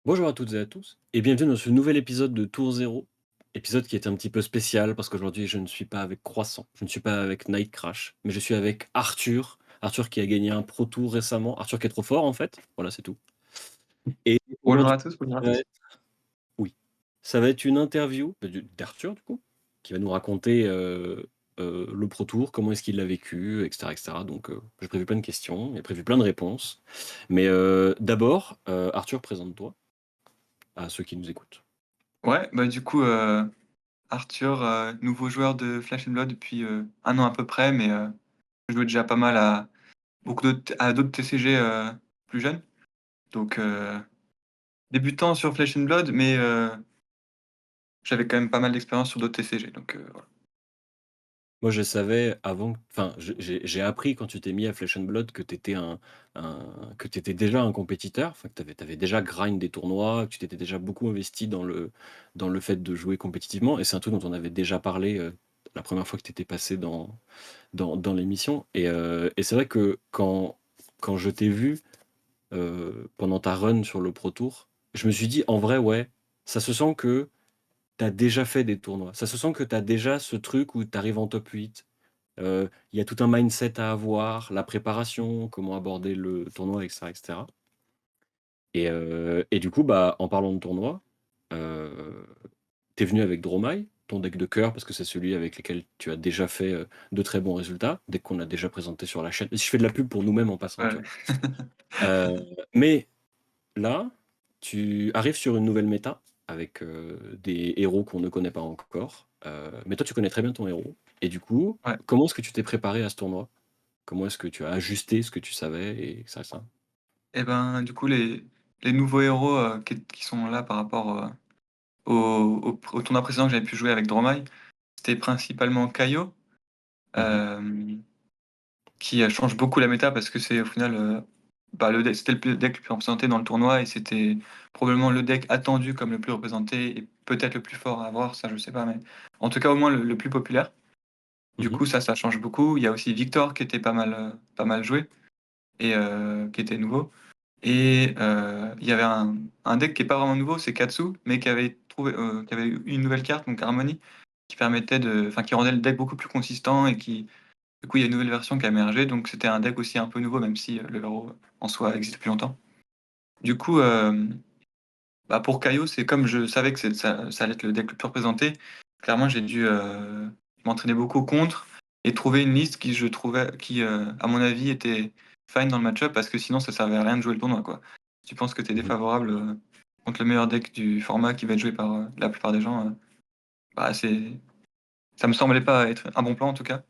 Bonjour à toutes et à tous, et bienvenue dans ce nouvel épisode de Tour Zéro. Épisode qui est un petit peu spécial parce qu'aujourd'hui je ne suis pas avec Croissant, je ne suis pas avec Night Crash, mais je suis avec Arthur. Arthur qui a gagné un Pro Tour récemment. Arthur qui est trop fort en fait, voilà c'est tout. Et Bonjour aujourd'hui, à tous, bonjour à ça va tous. être, oui, ça va être une interview d'Arthur du coup, qui va nous raconter le Pro Tour, comment est-ce qu'il l'a vécu, etc. etc. Donc j'ai prévu plein de questions, j'ai prévu plein de réponses. Mais d'abord, Arthur, présente-toi à ceux qui nous écoutent. Ouais, bah, du coup, Arthur, nouveau joueur de Flash and Blood depuis, 1 an à peu près, mais, je jouais déjà pas mal à d'autres TCG, plus jeunes. Donc, débutant sur Flash and Blood, mais, j'avais quand même pas mal d'expérience sur d'autres TCG, donc, voilà. Moi, je savais avant, enfin, j'ai appris quand tu t'es mis à Flesh and Blood que tu étais que tu déjà un compétiteur, enfin, que tu avais déjà grind des tournois, que tu t'étais déjà beaucoup investi dans le fait de jouer compétitivement. Et c'est un truc dont on avait déjà parlé la première fois que tu étais passé dans l'émission. Et c'est vrai que quand je t'ai vu pendant ta run sur le Pro Tour, je me suis dit, en vrai, ouais, ça se sent que tu as déjà fait des tournois. Ça se sent que tu as déjà ce truc où tu arrives en top 8. Il y a tout un mindset à avoir, la préparation, comment aborder le tournoi, etc., et cetera. Et du coup, bah, en parlant de tournoi, heu, tu venu avec Dromai, ton deck de cœur, parce que c'est celui avec lequel tu as déjà fait, de très bons résultats, deck qu'on a déjà présenté sur la chaîne. Je fais de la pub pour nous-mêmes en passant, tu Ouais. vois? Heu, mais là, tu arrives sur une nouvelle méta avec, des héros qu'on ne connaît pas encore, mais toi, tu connais très bien ton héros et du coup, Ouais. comment est-ce que tu t'es préparé à ce tournoi? Comment est-ce que tu as ajusté ce que tu savais et ça? Et ben, du coup, les nouveaux héros, qui sont là par rapport, au tournoi précédent que j'avais pu jouer avec Dromai, c'était principalement Kaio, Mmh. hem qui, change beaucoup la méta parce que c'est au final, bah, le deck c'était le deck le plus représenté dans le tournoi et c'était probablement le deck attendu comme le plus représenté et peut-être le plus fort à avoir, ça je sais pas, mais en tout cas au moins le plus populaire. Du Mmh. coup ça change beaucoup. Il y a aussi Victor qui était pas mal joué et qui était nouveau et il y avait un deck qui est pas vraiment nouveau, c'est Katsu, mais qui avait eu une nouvelle carte, donc Harmony, qui permettait qui rendait le deck beaucoup plus consistant et qui du coup, il y a une nouvelle version qui a émergé, donc c'était un deck aussi un peu nouveau, même si, le héros, en soi, existe depuis longtemps. Du coup, bah, pour Caillou, c'est comme je savais que ça allait être le deck le plus représenté, clairement, j'ai dû, m'entraîner beaucoup contre et trouver une liste qui, à mon avis, était fine dans le match-up parce que sinon ça servait à rien de jouer le tournoi, quoi. Si tu penses que tu es Mmh. défavorable, contre le meilleur deck du format qui va être joué par, la plupart des gens, bah, ça me semblait pas être un bon plan, en tout cas.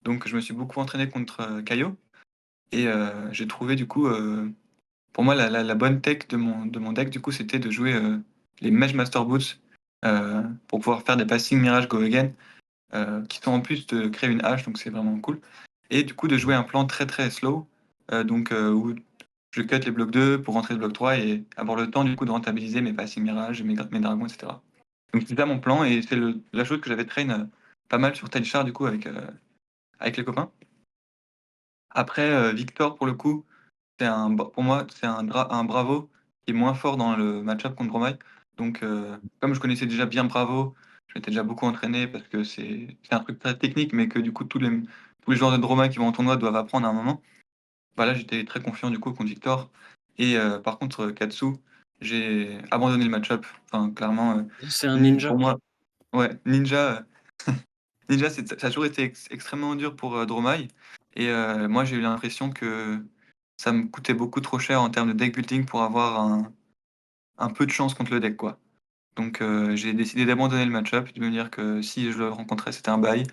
Donc je me suis beaucoup entraîné contre, Caillou. Et j'ai trouvé du coup, pour moi la bonne tech de mon deck du coup, c'était de jouer, les Mage Master Boots, pour pouvoir faire des passing Mirage Go Again, qui sont en plus de créer une hache, donc c'est vraiment cool. Et du coup de jouer Mmh. un plan très, très slow, où je cut les blocs 2 pour rentrer le bloc 3 et avoir le temps du coup de rentabiliser mes passing Mirage, mes dragons et cetera. Donc c'est ça mon plan et c'est le la chose que j'avais traîne, pas mal sur Tideshare du coup avec les copains. Après, Victor pour le coup, pour moi, c'est un Bravo qui est moins fort dans le match-up contre Bromai. Donc, comme je connaissais déjà bien Bravo, je m'étais déjà beaucoup entraîné parce que c'est un truc très technique, mais que du coup tous les joueurs de Bromai qui vont en tournoi doivent apprendre à un moment. Bah, là, j'étais très confiant du coup contre Victor et par contre, Katsu, j'ai abandonné le match-up. Enfin clairement, C'est un ninja? pour moi ouais, Ninja ça a toujours été extrêmement dur pour, Dromai et moi j'ai eu l'impression que ça me coûtait beaucoup trop cher en termes de deck building pour avoir un peu de chance contre le deck, quoi. Donc j'ai décidé d'abandonner le match-up, de me dire que si je le rencontrais, c'était un bye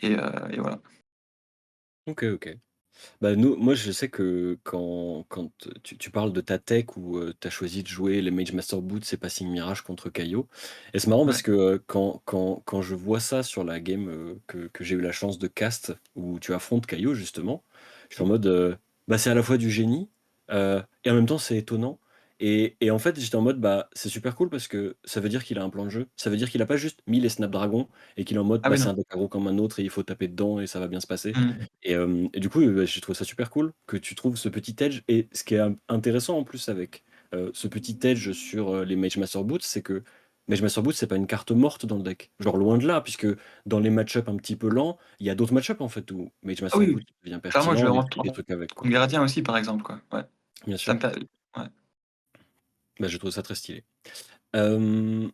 et voilà. OK, OK. Bah, moi, je sais que quand tu parles de ta tech où, tu as choisi de jouer les Mage Master Boots et Passing Mirage contre Kaio et c'est marrant parce Ouais. que, quand je vois ça sur la game, que j'ai eu la chance de cast où tu affrontes Kaio justement, je suis en mode, bah, c'est à la fois du génie, et en même temps c'est étonnant et en fait, j'étais en mode, bah, c'est super cool parce que ça veut dire qu'il a un plan de jeu. Ça veut dire qu'il a pas juste mis les Snapdragon et qu'il est en mode, Ah bah, oui, c'est non. un deck aggro comme un autre et il faut taper dedans et ça va bien se passer. Mmh. Et du coup, bah, j'ai trouvé ça super cool que tu trouves ce petit edge et ce qui est intéressant en plus avec, ce petit edge sur, les Mage Master Boots, c'est que Mage Master Boots, c'est pas une carte morte dans le deck. Genre loin de là, puisque dans les match-up un petit peu lents, il y a d'autres match-up en fait où Mage Ah Master oui, Boots oui, devient clairement, je pertinent vais et tu rentrer fais des trucs avec, quoi. gardien aussi, par exemple, quoi. Ouais, Bien ça sûr. me per ouais. Bah, je trouve ça très stylé. Hem,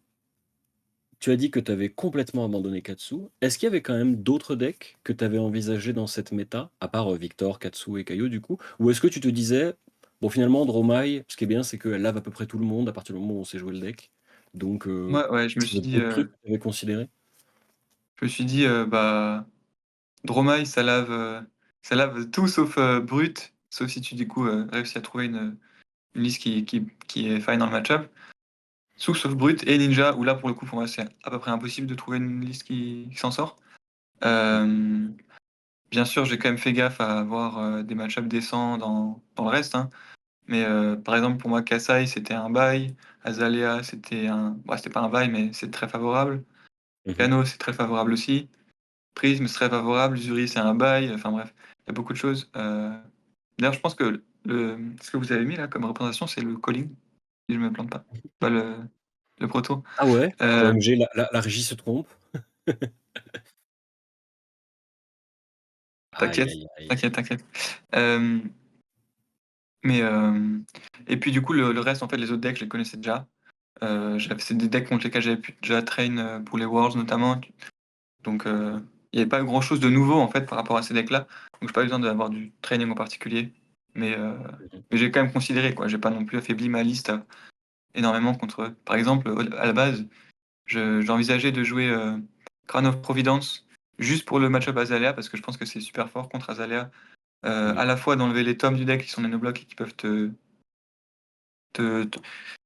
Tu as dit que tu avais complètement abandonné Katsu. Est-ce qu'il y avait quand même d'autres decks que tu avais envisagés dans cette méta, à part, Victor, Katsu et Kaio du coup? Ou est-ce que tu te disais: «Bon finalement Dromai, ce qui est bien c'est qu'elle lave à peu près tout le monde à partir du moment où on sait jouer le deck». Donc Moi, ouais, je me est-ce qu'il suis y avait dit, d'autres trucs que tu avais considérés? bah, Dromai, ça lave tout sauf, Brut, sauf si tu, du coup, réussis à trouver une liste qui est fine dans le match-up. Tout sauf Brut et Ninja, où là, pour le coup, pour moi, c'est à peu près impossible de trouver une liste qui s'en sort. Mmh Hem, Bien sûr, j'ai quand même fait gaffe à avoir, des match-ups décents dans le reste, hein. Mais, par exemple, pour moi, Kassai, c'était un buy. Azalea, c'était c'était pas un buy, mais c'est très favorable. mh. Kano, c'est très favorable aussi. Prism, c'est très favorable. Zuri, c'est un buy. Enfin bref, il y a beaucoup de choses. D'ailleurs, je pense que ce que vous avez mis là comme représentation, c'est le calling, si je me plante pas. Pas le proto. Ah ouais? Heu, OMG, la régie se trompe. Aïe, T'inquiète, aïe, aïe. t'inquiète. Hem, mais, et puis du coup, le reste, en fait, les autres decks, je les connaissais déjà. C'est des decks contre lesquels j'avais pu déjà train, pour les Worlds notamment. Donc, il y avait pas grand chose de nouveau, en fait, par rapport à ces decks-là. Donc j'ai pas eu besoin d'avoir du training en particulier. Mais, Mmh mais j'ai quand même considéré, quoi. J'ai pas non plus affaibli ma liste, énormément contre eux. Par exemple, à la base, j'envisageais de jouer, Crown of Providence juste pour le match-up Azalea, parce que je pense que c'est super fort contre Azalea. À Oui. la fois d'enlever les tomes du deck qui sont des no-blocs et qui peuvent te te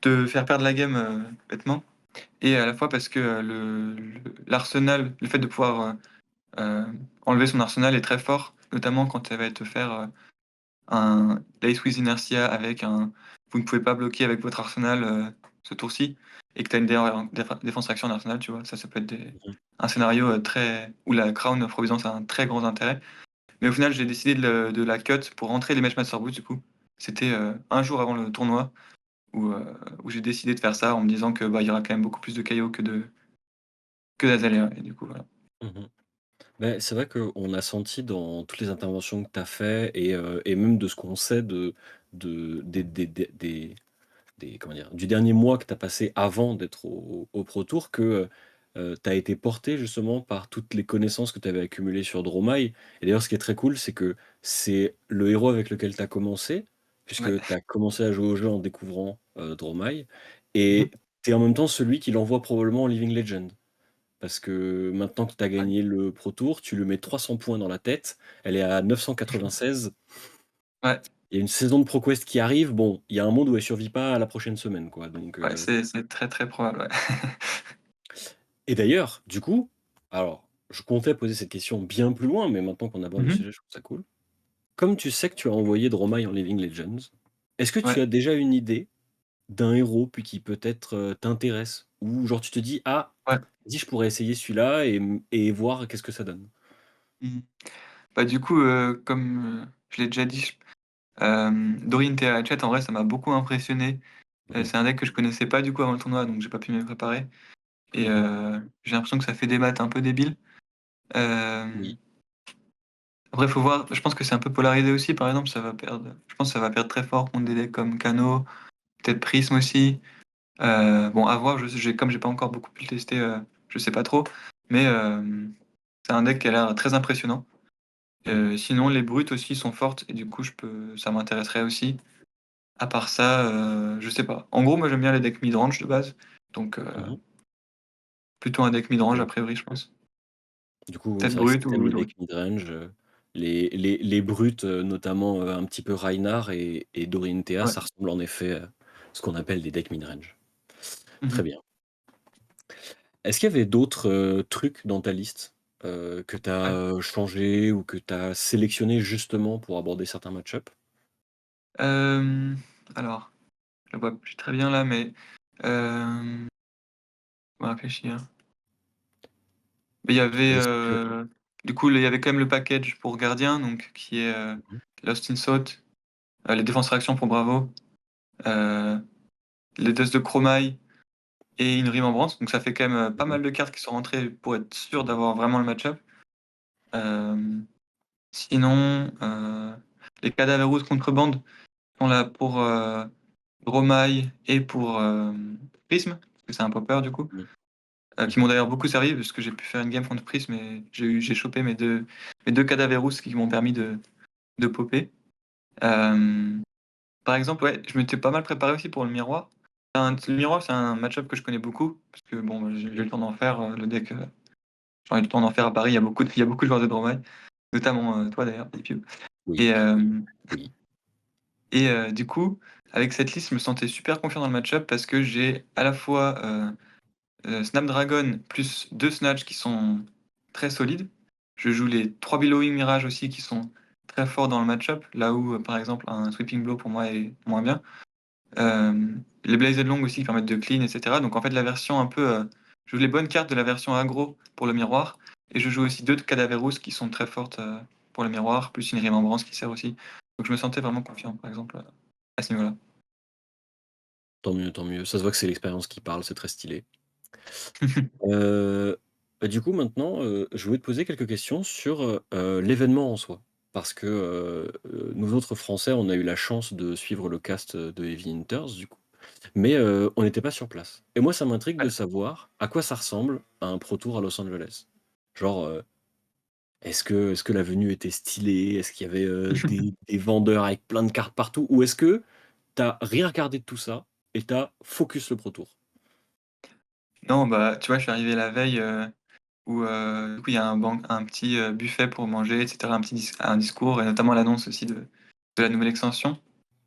te faire perdre la game, bêtement, et à la fois parce que, l'arsenal, le fait de pouvoir, enlever son arsenal est très fort, notamment quand elle va te faire, un Ace with Inertia avec un vous ne pouvez pas bloquer avec votre arsenal, ce tour-ci, et que tu as une défense réaction en arsenal, tu vois? Ça peut être Mmh un scénario, très où la Crown of Providence a un très grand intérêt. Mais au final, j'ai décidé de la cut pour rentrer les matchs Master Boots, du coup. C'était, un jour avant le tournoi où, où j'ai décidé de faire ça en me disant que, bah, il y aura quand même beaucoup plus de KO que d'Azalea, et du coup, voilà. mh. Beh, c'est vrai qu'on a senti dans toutes les interventions que tu as fait et même de ce qu'on sait de des comment dire? Du dernier mois que tu as passé avant d'être au Pro Tour que, tu as été porté justement par toutes les connaissances que tu avais accumulées sur Dromai et d'ailleurs ce qui est très cool, c'est que c'est le héros avec lequel tu as commencé, Ouais. puisque tu as commencé à jouer au jeu en découvrant, Dromai Mmh mh. et tu es en même temps celui qui l'envoie probablement en Living Legend. Parce que maintenant que tu as Ouais. gagné le Pro Tour, tu lui mets 300 points dans la tête, elle est à 996. Ouais, Il y a une saison de ProQuest qui arrive, bon, il y a un monde où elle survit pas à la prochaine semaine, quoi, donc ouais, c'est très, très probable, ouais. et d'ailleurs, du coup, alors, je comptais poser cette question bien plus loin, mais maintenant qu'on aborde le Mmh mh. sujet, je trouve ça cool. Comme tu sais que tu as envoyé Dromai en Living Legends, est-ce que tu Ouais, as déjà une idée d'un héros puis qui peut-être, t'intéresse? Ou genre tu te dis: «Ah, ouais. vas-y je pourrais essayer celui-là et voir qu'est-ce que ça donne?» Mmh. Bah, du coup, comme, je l'ai déjà dit, Doreen Thearet, en vrai, ça m'a beaucoup impressionné. Mmh C'est un deck que je connaissais pas, du coup, avant le tournoi, donc j'ai pas pu m'y préparer, et mh. j'ai l'impression que ça fait des maths un peu débiles. Oui. Hem, Après, faut voir, je pense que c'est un peu polarisé aussi, par exemple, je pense que ça va perdre très fort contre des decks comme Kano, peut-être Prism aussi. Bon, à voir, comme j'ai pas encore beaucoup pu le tester, je sais pas trop, mais c'est un deck qui a l'air très impressionnant. Mmh Sinon, les brutes aussi sont fortes, et du coup, ça m'intéresserait aussi. À part ça, je sais pas. En gros, moi, j'aime bien les decks mid-range de base, donc, mh. plutôt un deck mid-range a OK. priori, je pense. Du coup, ouais, Peut-être c'est vrai que si brut tu aimes ou les druide. decks midrange, les brutes, notamment, un petit peu Reinhardt et Dorinthea, Ouais. ça ressemble en effet à ce qu'on appelle des decks midrange. Mmh Très mh. bien. Est-ce qu'il y avait d'autres, trucs dans ta liste, que tu Ouais. as, changé ou que tu as sélectionné justement pour aborder certains match-up? Hem, alors, je le vois plus très bien là, mais, on va réfléchir. Mais il y avait, Est-ce que du coup, il y avait quand même le package pour gardien, donc qui est, mmh Lost in Thought, les défenses réaction pour Bravo, les dust de Chromai et une Remembrance, donc ça fait quand même, pas Mmh. mal de cartes qui sont rentrées pour être sûr d'avoir vraiment le match-up. Hem, Sinon, les Cadaverous Contrebande sont là pour, Dromai et pour, Prism, parce que c'est un popper du coup, Mmh. qui Mmh. m'ont d'ailleurs beaucoup servi parce que j'ai pu faire une game contre Prism et j'ai chopé mes deux Cadaverous qui m'ont permis de popper. Hem, Par exemple, ouais, je m'étais pas mal préparé aussi pour le miroir. Le miroir, c'est un match-up que je connais beaucoup parce que bon, j'ai eu le temps d'en faire, le deck, j'ai eu le temps d'en faire à Paris. Il y a beaucoup de joueurs de Dromai, notamment, toi d'ailleurs, Pipiu. Oui, Et hem oui. du coup, avec cette liste, je me sentais super confiant dans le match-up parce que j'ai à la fois, Snapdragon plus 2 Snatch qui sont très solides. Je joue les 3 Billowing Mirage aussi qui sont très forts dans le match-up, là où, par exemple, un Sweeping Blow pour moi est moins bien. Les Blazed Long aussi qui permettent de clean et cetera. Donc en fait, la version un peu, je joue les bonnes cartes de la version aggro pour le miroir et je joue aussi 2 de Cadaverous qui sont très fortes, pour le miroir, plus une Remembrance qui sert aussi. Donc je me sentais vraiment confiant, par exemple, à ce niveau-là. Tant mieux, tant mieux. Ça se voit que c'est l'expérience qui parle, c'est très stylé. Heu, du coup maintenant, je voulais te poser quelques questions sur, l'événement en soi. Parce que, nous autres Français, on a eu la chance de suivre le cast, de Heavy Hitters du coup, mais, on n'était pas sur place et moi ça m'intrigue de Ouais. savoir à quoi ça ressemble à un pro tour à Los Angeles. Genre, est-ce que la venue était stylée? Est-ce qu'il y avait, des vendeurs avec plein de cartes partout? Ou est-ce que t'as rien regardé de tout ça et t'as focus le pro tour? Non, bah, tu vois, je suis arrivé la veille, où, du coup, il y a un petit, buffet pour manger et cetera, un discours et notamment l'annonce aussi de la nouvelle extension.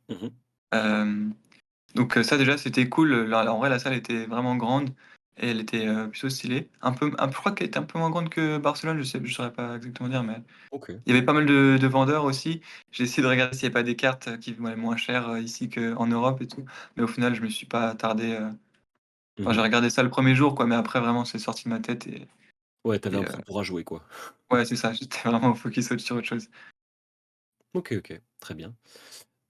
Mmh. Hem, donc, ça déjà, c'était cool, en vrai, la salle était vraiment grande et elle était, plutôt stylée. Je crois qu'elle était un peu moins grande que Barcelone, je saurais pas exactement dire, mais OK. il y avait pas mal de vendeurs aussi. J'ai essayé de regarder s'il y avait pas des cartes, qui valaient moins cher, ici qu'en Europe et tout, mais au final, je me suis pas attardé, enfin, j'ai Mmh. regardé ça le premier jour, quoi, mais après vraiment, c'est sorti de ma tête Ouais, t'avais et un pro tour à jouer, quoi. ouais, c'est ça, j'étais vraiment focus sur autre chose. OK, OK, très bien.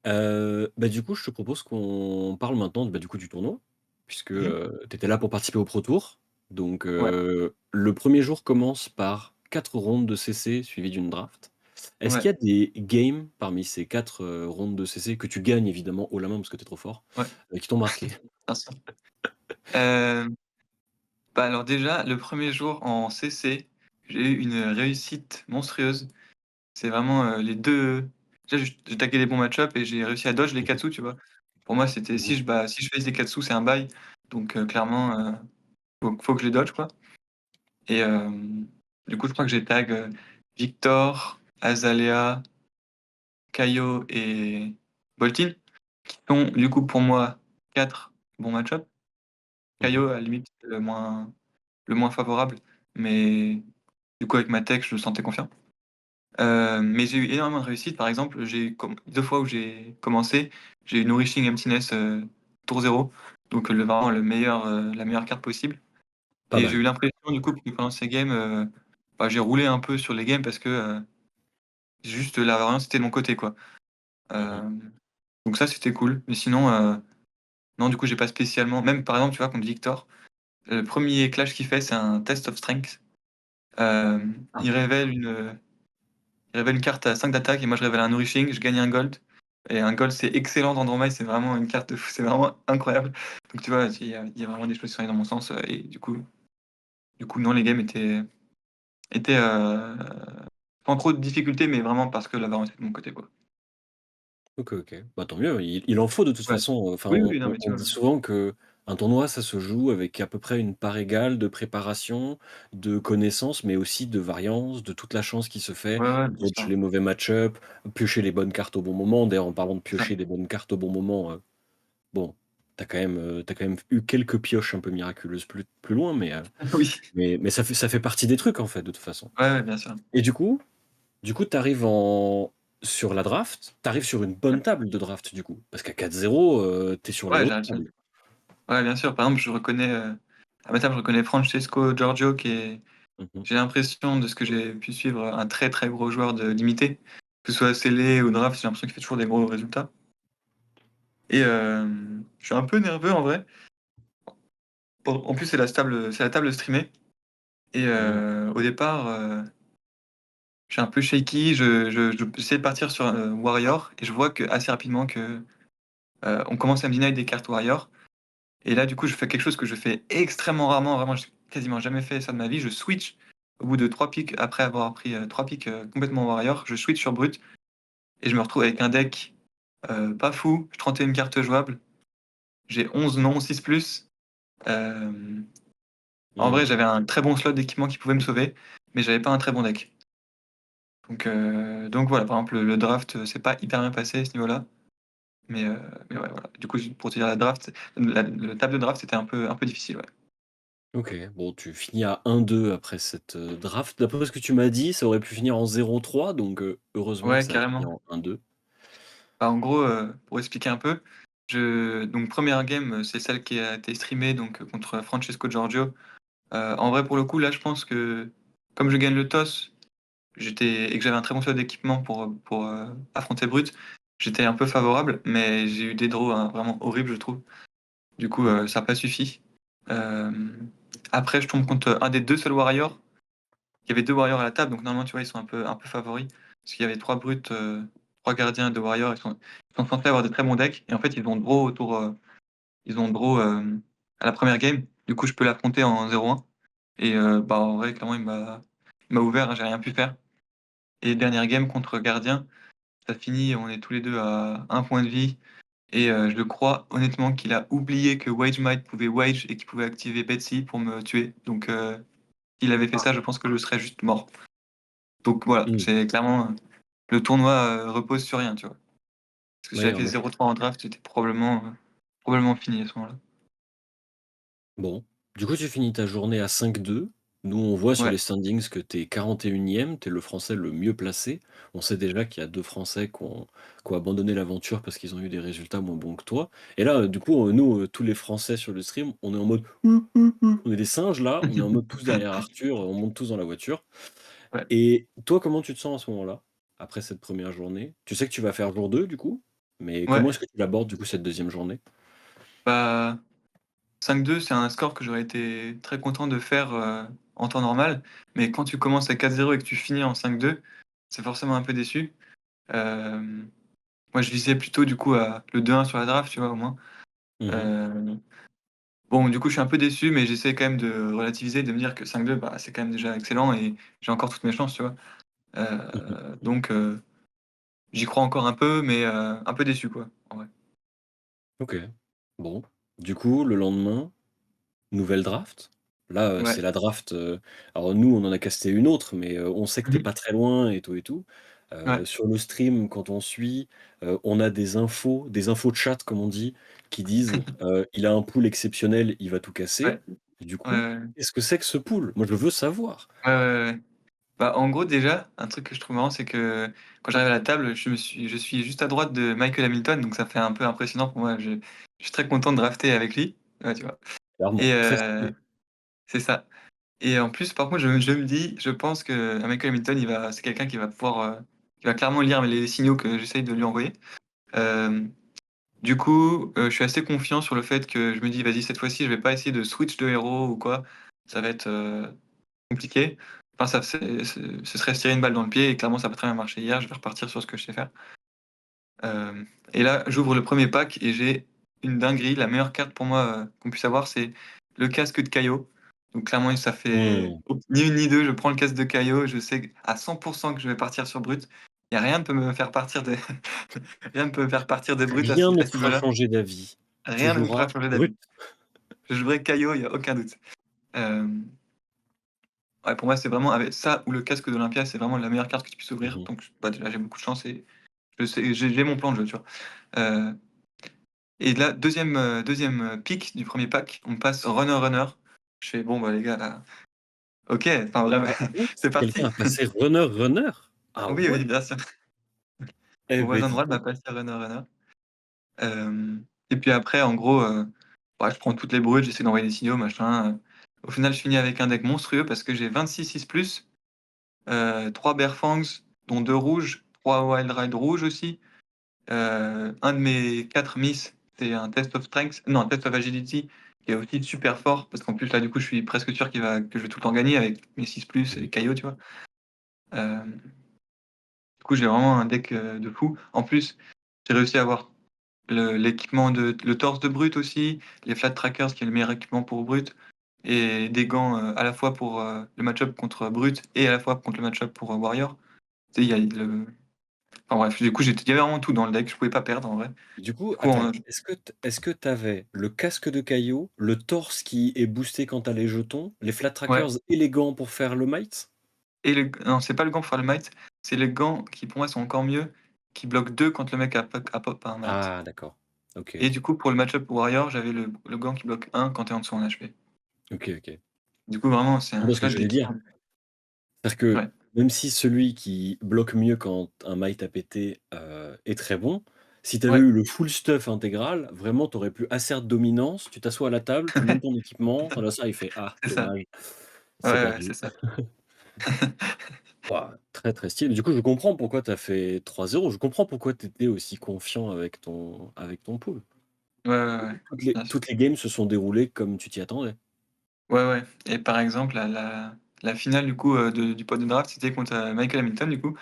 Bah, du coup, je te propose qu'on parle maintenant, bah, du coup, du tournoi, puisque, Mmh mh. tu étais là pour participer au Pro Tour. Donc, Ouais, le premier jour commence par 4 rondes de CC suivies d'une draft. Est-ce ouais, qu'il y a des games parmi ces 4 rondes de CC que tu gagnes évidemment haut la main parce que tu es trop fort, ouais, qui t'ont marqué? bien sûr. Hem, Bah, alors déjà, le premier jour en CC, j'ai eu une réussite monstrueuse. C'est vraiment, les 2. Déjà, j'ai tagué les bons match-up et j'ai réussi à dodge les Mmh mh. Katsu, tu vois? Pour moi, c'était Mmh. si je face des Katsu, c'est un bye, donc clairement, faut que je les dodge, quoi. Et du coup, je crois que j'ai tag, Victor, Azalea, Kaio et Boltyn, qui sont du coup pour moi 4 bons match-up. Mmh. Kaio à la limite le moins favorable, mais du coup avec ma tech, je me sentais confiant. Mais j'ai eu énormément de réussite. Par exemple, j'ai 2 fois où j'ai commencé, j'ai eu Nourishing Emptiness, tour 0, donc vraiment la meilleure carte possible Pas et j'ai eu mal. l'impression du coup que pendant ces games, bah, j'ai roulé un peu sur les games parce que, juste la variance était de mon côté, quoi. Mmh. Hem, donc ça, c'était cool, mais sinon, non, du coup, j'ai pas spécialement même par exemple, tu vois, contre Victor, le premier clash qu'il fait, c'est un test of strength. Ah. Il révèle une carte à 5 d'attaque et moi je révèle un nourishing, je gagne un gold et un gold c'est excellent dans Dromai, c'est vraiment une carte de fou, c'est vraiment incroyable. Donc tu vois, il y a vraiment des choses qui sont allées dans mon sens, et du coup non, les games étaient, sans trop de difficultés, mais vraiment parce que la variance était de mon côté, quoi. OK, OK. Bah, tant mieux, il en faut de toute Ouais. façon, enfin Oui, on oui, non, on mais tu on vois? dit souvent qu'un tournoi ça se joue avec à peu près une part égale de préparation, de connaissances, mais aussi de variance, de toute la chance qui se fait, Ouais, ouais, bien dodge sûr, les mauvais match-up, piocher les bonnes cartes au bon moment. D'ailleurs en parlant de c'est ça. piocher des bonnes cartes au bon moment, bon, tu quand même eu quelques pioches un peu miraculeuses plus loin, Oui. mais ça fait partie des trucs en fait de toute façon. Ouais, ouais, bien sûr. Et du coup, tu arrives sur la draft, tu arrives sur une Ouais. bonne table de draft du coup? Parce qu'à 4-0, tu es sur la Ouais, haute j'arrive sur table. ouais, bien sûr. Par exemple, je reconnais, à ma table, je reconnais Francesco Giorgio qui est, Mmh mh. j'ai l'impression de ce que j'ai pu suivre, un très, très gros joueur de limité. Que ce soit scellé ou draft, j'ai l'impression qu'il fait toujours des gros résultats et suis un peu nerveux en vrai. En plus, c'est la table streamée et Mmh. au départ, je suis un peu shaky. J'essaie de partir sur, warrior et je vois que assez rapidement que, on commence à me deny des cartes warrior et là, du coup, je fais quelque chose que je fais extrêmement rarement, vraiment, j'ai quasiment jamais fait ça de ma vie. Je switch au bout de 3 piques, après avoir pris, 3 piques, complètement warrior, je switch sur brut et je me retrouve avec un deck, pas fou, 31 cartes jouables, j'ai 11 non, 6+. Hem, En vrai, Mmh. j'avais un très bon slot d'équipement qui pouvait me sauver, mais j'avais pas un très bon deck. Donc voilà, par exemple, le draft, c'est pas hyper bien passé à ce niveau-là, mais heu, mais ouais, voilà. Du coup, juste pour te dire la draft, le table de draft, c'était un peu difficile, ouais. OK, bon, tu finis à 1-2 après cette, draft. D'après ce que tu m'as dit, ça aurait pu finir en 0-3, donc heureusement que Ouais, ça a fini carrément. en 1-2. Bah, en gros, pour expliquer un peu, donc première game, c'est celle qui a été streamée donc contre Francesco Giorgio. En vrai, pour le coup, là, je pense que comme je gagne le toss, et que j'avais un très bon choix d'équipement pour affronter Brut, j'étais un peu favorable, mais j'ai eu des draws, hein, vraiment horribles, je trouve. Du coup, Mmh. ça a pas suffi. Après, je tombe contre un des 2 seuls warriors. Il y avait 2 warriors à la table, donc normalement, tu vois, ils sont un peu favoris. Parce qu'il y avait 3 brutes, 3 gardiens et 2 warriors. Ils sont censés avoir des très bons decks et en fait, ils ont draw, à la première game. Du coup, je peux l'affronter en 0-1 et bah, en vrai, clairement, il m'a ouvert, hein, j'ai rien pu faire et dernière game contre gardien, ça finit, on est tous les 2 à 1 point de vie et je crois honnêtement qu'il a oublié que Wagemight pouvait Wage et qu'il pouvait activer Betsy pour me tuer. Donc s'il avait fait Ah. ça, je pense que je serais juste mort. Donc voilà, Mmh. c'est clairement, le tournoi, repose sur rien, tu vois? Parce que si Ouais, j'avais en fait effet. 0-3 en draft, c'était probablement fini à ce moment-là. Bon, du coup, tu finis ta journée à 5-2. Nous, on voit sur Ouais. les standings que tu es 41e, tu es le Français le mieux placé. On sait déjà qu'il y a 2 Français qui ont abandonné l'aventure parce qu'ils ont eu des résultats moins bons que toi. Et là, du coup, nous, tous les Français sur le stream, on est en mode: «Ouh, ouh, ouh». On est des singes là, on est en mode tous derrière Arthur, on monte tous dans la voiture. Ouais. Et toi, comment tu te sens à ce moment-là, après cette première journée? Tu sais que tu vas faire jour 2 du coup, mais Ouais, comment est-ce que tu l'abordes du coup cette deuxième journée? bah, 5-2, c'est un score que j'aurais été très content de faire, en temps normal, mais quand tu commences à 4-0 et que tu finis en 5-2, c'est forcément un peu déçu. Hem, Moi, je visais plutôt du coup à le 2-1 sur la draft, tu vois, au moins. Mmh. Heu, bon, du coup, je suis un peu déçu, mais j'essaie quand même de relativiser, de me dire que 5-2, bah, c'est quand même déjà excellent et j'ai encore toutes mes chances, tu vois? Mmh. Donc j'y crois encore un peu, mais un peu déçu, quoi, en vrai. OK. Bon, du coup, le lendemain, nouvelle draft. Là, Ouais. c'est la draft, alors nous, on en a casté une autre, mais on sait que tu Mmh es mh. pas très loin et tout et tout. Ouais. Sur le stream, quand on suit, on a des infos de chat, comme on dit, qui disent, «Il a un pool exceptionnel, il va tout Ouais. casser». Du Ouais, coup, ouais, ouais. qu'est-ce que c'est que ce pool? Moi, je veux savoir. Ouais, ouais, ouais, ouais. Bah, en gros, déjà, un truc que je trouve marrant, c'est que quand j'arrive à la table, je suis juste à droite de Michael Hamilton, donc ça fait un peu impressionnant pour moi. Je suis très content de drafter avec lui, ouais, tu vois? Et Clairement, très stylé. c'est ça. Et en plus, par contre, je me dis, je pense que Michael Hamilton, c'est quelqu'un qui va pouvoir, qui va clairement lire les signaux que j'essaye de lui envoyer. Hem, du coup, je suis assez confiant sur le fait que je me dis: «Vas-y, cette fois-ci, je vais pas essayer de switch de héros ou quoi. Ça va être, compliqué. Enfin, ce serait se tirer une balle dans le pied et clairement, ça a pas très bien marché hier. Je vais repartir sur ce que je sais faire». Et là, j'ouvre le premier pack et j'ai une dinguerie. La meilleure carte pour moi, qu'on puisse avoir, c'est le casque de Caio. Donc clairement, ça fait Mmh. ni une ni deux. Je prends le casque de Caio. Je sais à 100 que je vais partir sur brut. Il y a rien ne peut me faire partir de rien ne peut me faire partir de brut Rien ne à te ce fera niveau-là. changer d'avis. Tu Rien ne me fera joueras changer brut. d'avis. Je jouerai Caio, il y a aucun doute. Hem Ouais, pour moi, c'est vraiment avec ça ou le casque d'Olympia, c'est vraiment la meilleure carte que tu puisses ouvrir. Mmh. Donc, bah, déjà, j'ai beaucoup de chance et je sais j'ai mon plan de jeu, tu vois? Heu et là, deuxième pick du premier pack, on passe runner, runner. Je fais: «Bon, bah, les gars, là, OK, enfin, vraiment, Ah bon? c'est parti». Quelqu'un a passé runner, runner? Ah Oui, ouais? oui, bien sûr. Eh Mon beh, voisin de dis droite m'a donc. passé runner, runner. Et puis après, en gros, bah, je prends toutes les brutes, j'essaie d'envoyer des signaux, machin. Au final, je finis avec un deck monstrueux parce que j'ai 26 6+, 3 Bear Fangs, dont 2 rouges, 3 Wild Ride rouges aussi. Un de mes 4 miss, c'est un test of strength non, un test of agility qui est aussi super fort parce qu'en plus, là, du coup, je suis presque sûr que je vais tout le temps gagner avec mes 6+ Mmh. et Caillot, tu vois? Hem, du coup, j'ai vraiment un deck, de fou. En plus, j'ai réussi à avoir l'équipement le torse de Brut aussi, les Flat Trackers qui est le meilleur équipement pour Brut et des gants, à la fois pour, le match-up contre Brut et à la fois contre le match-up pour, Warrior. Tu sais, il y a le enfin bref, du coup, il y avait vraiment tout dans le deck, je pouvais pas perdre en vrai. Du coup, Du coup, attends, est-ce que tu avais le casque de Caillot, le torse qui est boosté quand tu as les jetons, les flat ouais. trackers et les gants pour faire le might? Et non, c'est pas le gant pour faire le might, c'est les gants qui pour moi sont encore mieux, qui bloquent 2 quand le mec a pop un might. Ah d'accord. OK, Et OK. du coup, pour le match-up Warrior, j'avais le gant qui bloque 1 quand tu es en dessous en HP. OK, OK. Du coup, vraiment, c'est Non, un parce que là, je l'ai j'allais tout dire, le temps. c'est-à-dire que Ouais, même si celui qui bloque mieux quand un might a pété, est très bon, si tu avais ouais, eu le full stuff intégral, vraiment tu aurais pu assert dominance, tu t'assois à la table, tu montes ton équipement, ton adversaire il fait: «Ah c'est ça. dommage, Ouais, c'est ouais, c'est perdu». ça. Waouh, très, très stylé. Du coup, je comprends pourquoi tu as fait 3-0. Je comprends pourquoi tu étais aussi confiant avec ton pool. Ouais, ouais, ouais, Toutes les bien sûr. toutes les games se sont déroulées comme tu t'y attendais. Ouais, ouais et par exemple, la finale du coup, du pot de draft, c'était contre, Michael Hamilton du coup.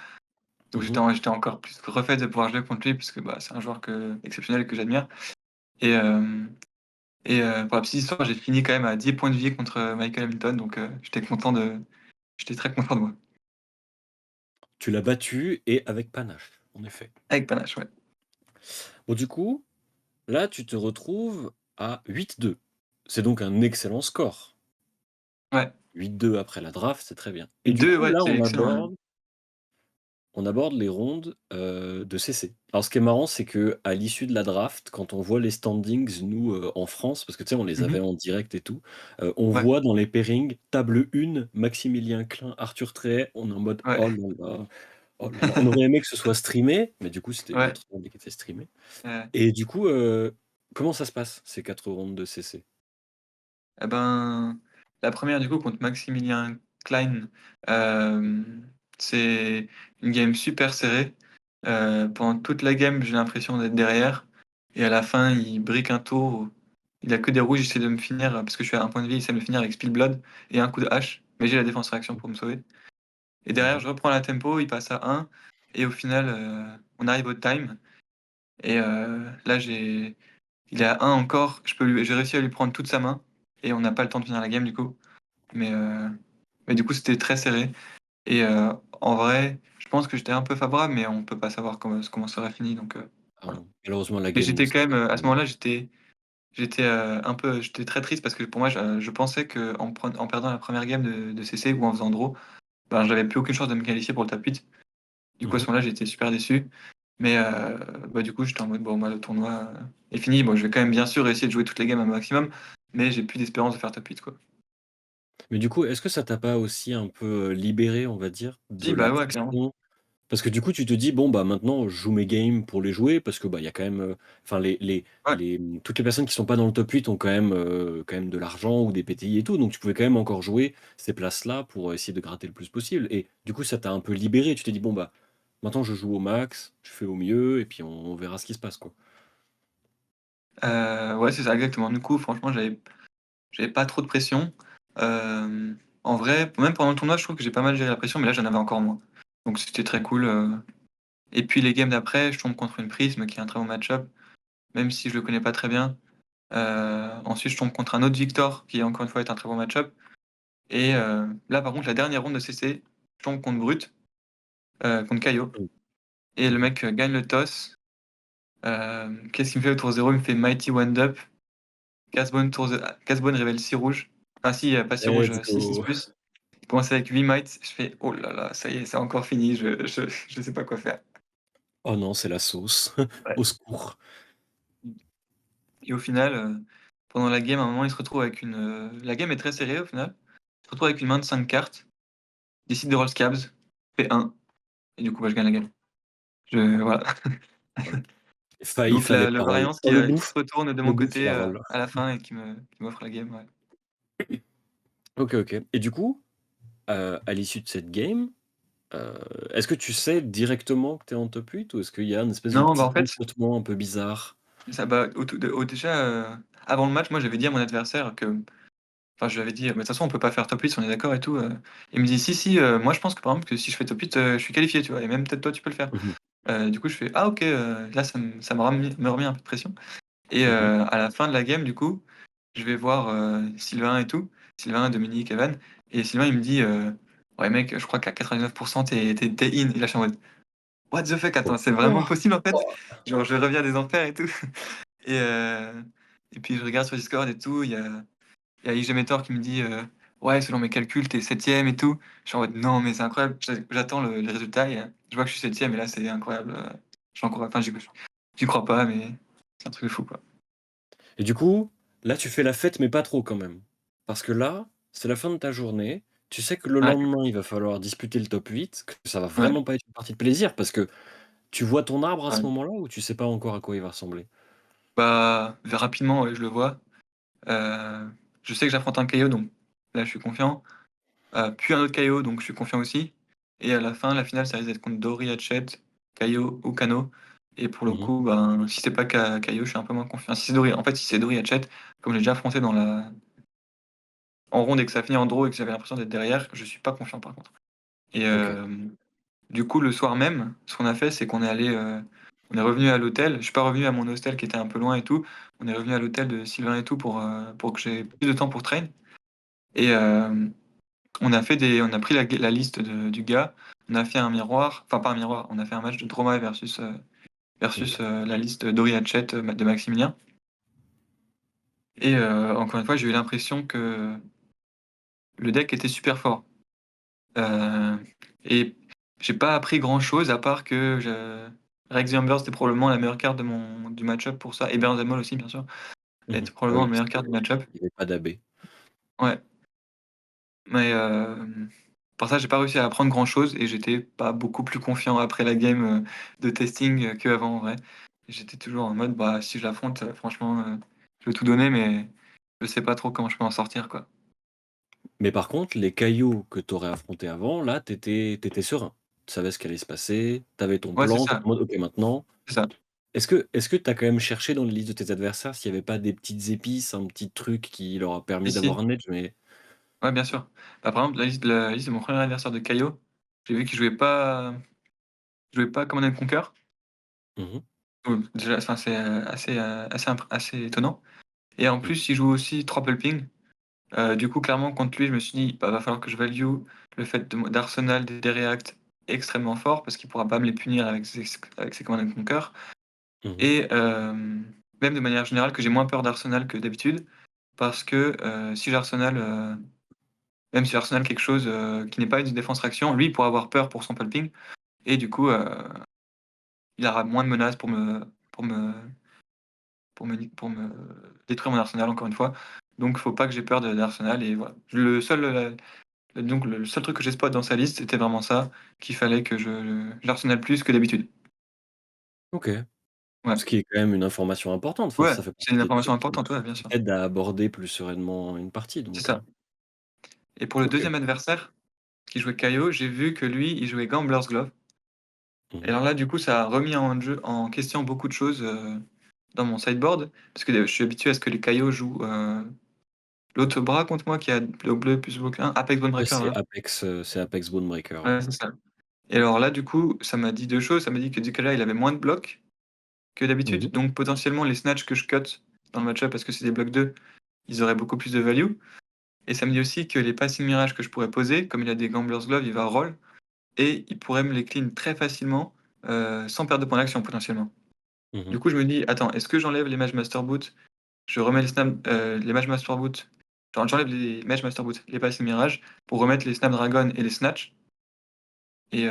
Donc Mmh. j'étais encore plus refait de pouvoir jouer contre lui puisque, bah, c'est un joueur exceptionnel que j'admire et pour la petite histoire, j'ai fini quand même à 10 points de vie contre, Michael Hamilton donc j'étais très content de moi. Tu l'as battu et avec panache, en effet. Avec panache, ouais. Bon, du coup, là, tu te retrouves à 8-2. C'est donc un excellent score. Ouais, 8-2 après la draft, c'est très bien. Et du 2 coup, ouais, là, c'est on excellent, ouais. aborde les rondes, de CC. Alors ce qui est marrant, c'est que à l'issue de la draft, quand on voit les standings, nous, en France, parce que tu sais, on les Mmh avait mh. en direct et tout, on Ouais, voit dans les pairings, table 1, Maximilien Klein, Arthur Trehet, on est en mode: ouais, «Oh là là, oh là là». On aurait aimé que ce soit streamé, mais du coup, c'était une ouais, autre table qui était streamée. heu Et du coup, comment ça se passe, ces 4 rondes de CC? et ben, la première du coup contre Maximilien Klein, c'est une game super serrée. Pendant toute la game, j'ai l'impression d'être derrière et à la fin, il brique un tour, il a que des rouges, il essaie de me finir, parce que je suis à 1 point de vie, il essaie de me finir avec Spill Blood et un coup de hache, mais j'ai la défense réaction pour me sauver et derrière, Mmh. je reprends la tempo, il passe à 1 et au final, on arrive au time et là, il est à 1 encore, j'ai réussi à lui prendre toute sa main et on n'a pas le temps de finir la game du coup, mais heu, mais du coup, c'était très serré et en vrai, je pense que j'étais un peu favorable, mais on peut pas savoir comment ça aurait fini donc Ah voilà. non, malheureusement, la Mais game ne j'étais s'est quand même, pas à ce terminée. moment-là, j'étais très triste parce que pour moi, je pensais qu'en perdant la première game de CC ou en faisant draw, ben, j'avais plus aucune chance de me qualifier pour le top 8. Du coup, à ce Mmh. moment-là, j'étais super déçu, mais bah, du coup, j'étais en mode: «Bon, bah, le tournoi, est fini. Bon, je vais quand même bien sûr essayer de jouer toutes les games un maximum, mais j'ai plus d'espérance de faire top 8, quoi». Mais du coup, est-ce que ça t'a pas aussi un peu, libéré, on va dire, de Si, la bah, ouais, clairement. pression? Parce que du coup, tu te dis: «Bon, bah, maintenant, je joue mes games pour les jouer», parce que, bah, il y a quand même, enfin Ouais, toutes les personnes qui sont pas dans le top 8 ont quand même de l'argent ou des PTI et tout, donc tu pouvais quand même encore jouer ces places-là pour essayer de gratter le plus possible et du coup, ça t'a un peu libéré. Tu t'es dit: «Bon, bah, maintenant je joue au max, je fais au mieux et puis on verra ce qui se passe, quoi». ouais, c'est ça, exactement. Du coup, franchement, j'avais pas trop de pression. En vrai, même pendant le tournoi, je trouve que j'ai pas mal géré la pression, mais là, j'en avais encore moins. Donc c'était très Mmh. cool, et puis les games d'après, je tombe contre une Prism qui est un très bon match-up, même si je le connais pas très bien. Ensuite, je tombe contre un autre Victor qui, encore une fois, est un très bon match-up et là, par contre, la dernière ronde de CC, je tombe contre Brut, contre Caio Mmh. et le Mmh. mec, gagne le toss. Qu'est-ce qu'il me fait au tour 0? Il me fait Mighty Wind Up, Casbone révèle 6 rouges. Enfin si, pas 6 rouges, Let's 6 go! plus. Il commence avec 8 mites, je fais: «Oh là là, ça y est, c'est encore fini, je sais pas quoi faire». Oh non, c'est la sauce. Ouais. Au secours. Et au final, pendant la game, à un moment, il se retrouve avec la game est très serrée au final. Il se retrouve avec une main de 5 cartes, il décide de roll scabs, fait 1 et du coup, bah, je gagne la game. Voilà. Voilà. Il Donc fallait le la roll. variance Oh qui se retourne de le mon bouffe, côté, la roll. à la fin et qui m'offre la game, ouais. OK, OK. Et du coup, à l'issue de cette game, heu, est-ce que tu sais directement que tu es en top 8 ou est-ce qu'il y a une espèce de Non, bah, petit en fait chuchotement un peu bizarre? Ça bah, au déjà, avant le match, moi, j'avais dit à mon adversaire que enfin, je lui avais dit: «Mais de toute façon, on peut pas faire top 8, on est d'accord et tout?» Il me dit: «Si, si, moi, je pense que, par exemple, que si je fais top 8, je suis qualifié, tu vois? Et même peut-être toi, tu peux le faire». Mmh mh. Du coup, je fais: «Ah OK», là, ça me remet un peu de pression et Mmh. à la fin de la game, du coup, je vais voir, Sylvain et tout, Sylvain, Dominique, Evan et Sylvain, il me dit: «Ouais mec, je crois qu'à 99 tu es in» et là, je suis en mode: «What the fuck? Attends, c'est vraiment Oh! possible, en fait?» Oh! Genre, je reviens des enfers et tout et et puis je regarde sur Discord et tout, il y a Igemetor qui me dit, «Ouais, selon mes calculs, tu es 7e et tout». Je suis en mode: «Non, mais c'est incroyable». J'attends les résultats et je vois que je suis 7e et là, c'est incroyable, enfin, j'y crois pas, mais c'est un truc de fou, quoi. Et du coup, là, tu fais la fête, mais pas trop quand même. Parce que là, c'est la fin de ta journée. Tu sais que le Ouais, lendemain, il va falloir disputer le top 8, que ça va ouais, vraiment pas être une partie de plaisir parce que tu vois ton arbre à ce ouais. moment-là ou tu sais pas encore à quoi il va ressembler? Bah, rapidement, ouais, je le vois. Heu, je sais que j'affronte un KO, donc là, je suis confiant. Puis un autre KO, donc je suis confiant aussi et à la fin, la finale, ça risque d'être contre Dori Hatchet, KO ou Kano et pour le Mmh mh. coup, ben, si c'est pas KO, je suis un peu moins confiant. Si c'est Dori Hatchet, comme j'ai déjà affronté en ronde et que ça finit en draw et que j'avais l'impression d'être derrière, je suis pas confiant par contre et OK. du coup, le soir même, ce qu'on a fait, c'est qu'on est allé, on est revenu à l'hôtel. Je suis pas revenu à mon hostel qui était un peu loin et tout. On est revenu à l'hôtel de Sylvain et tout pour que j'ai plus de temps pour train et on a pris la liste du gars, on a fait un miroir, enfin pas un miroir, on a fait un match de Droma OK. la liste Dori Hatchet, de Maximilien et encore une fois, j'ai eu l'impression que le deck était super fort, heu et j'ai pas appris grand chose à part que Rex the Ember, c'était probablement la meilleure carte du match-up pour ça et Burn the Mall aussi, bien sûr, Mmh mh. était Bah probablement la oui, meilleure carte du match-up. il y avait pas d'AB. Ouais, mais pour ça, j'ai pas réussi à apprendre grand chose et j'étais pas beaucoup plus confiant après la game, de testing, qu'avant en vrai. J'étais toujours en mode: «Bah, si je l'affronte, franchement, je vais tout donner, mais je sais pas trop comment je peux en sortir, quoi». Mais par contre, les cailloux que tu aurais affrontés avant, là, tu étais serein. Tu savais ce qui allait se passer, tu avais ton Ouais, c'est plan, tu ça, étais en mode: «OK, maintenant». c'est ça. Est-ce que tu as quand même cherché dans les listes de tes adversaires s'il y avait pas des petites épices, un petit truc qui leur a permis Si, d'avoir si, un edge? Mais ouais, bien sûr. Bah, par exemple, la liste de mon premier adversaire de Caio, j'ai vu qu'il jouait pas Command and Conquer. mmh mh. Déjà, enfin, c'est, assez étonnant et en Mmh. plus, il joue aussi 3 Pulping. Du coup, clairement, contre lui, je me suis dit: «Bah, va falloir que je value le fait d'Arsenal des React extrêmement fort parce qu'il pourra pas me les punir avec ses Command and Conquer» Mmh. et même de manière générale que j'ai moins peur d'Arsenal que d'habitude parce que, si j'Arsenal, même si j'Arsenal quelque chose, qui n'est pas une défense réaction, lui, il pourra avoir peur pour son pulping et du coup, il aura moins de menaces pour me pour me détruire mon Arsenal encore une fois. Donc faut pas que j'ai peur d'Arsenal et voilà. Le seul truc que j'ai spot dans sa liste, c'était vraiment ça, qu'il fallait que j'Arsenal plus que d'habitude. OK. Ouais. Ce qui est quand même une information importante, enfin, Ouais, ça fait c'est une partie des information trucs importante, ouais, bien qui sûr. t'aident à aborder plus sereinement une partie C'est donc ça et pour le OK. deuxième adversaire qui jouait Caio, j'ai vu que lui, il jouait Gambler's Glove et Mmh. alors là, du coup, ça a remis en question beaucoup de choses, dans mon sideboard parce que, je suis habitué à ce que les Caio jouent, l'autre bras contre moi qui a bloc bleu plus bloc 1, Apex Bone Ouais, Breaker, voilà. C'est Apex Bonebreaker, ouais. Ouais, c'est ça et alors là, du coup, ça m'a dit 2 choses. Ça m'a dit que Decala, il avait moins de blocs que Mmh. d'habitude, donc potentiellement les snatchs que je cut dans le match-up parce que c'est des blocs 2, ils auraient beaucoup plus de value et ça me dit aussi que les passing mirages que je pourrais poser, comme il a des Gambler's Glove, il va roll et il pourrait me les clean très facilement, sans perdre de points d'action potentiellement. Du Mmh. coup, je me dis: «Attends, est-ce que j'enlève les Mage Master Boot, je remets les Mage Master Boot, j'enlève les Mage Master Boot, les passing mirages pour remettre les Snapdragon et les snatch?» et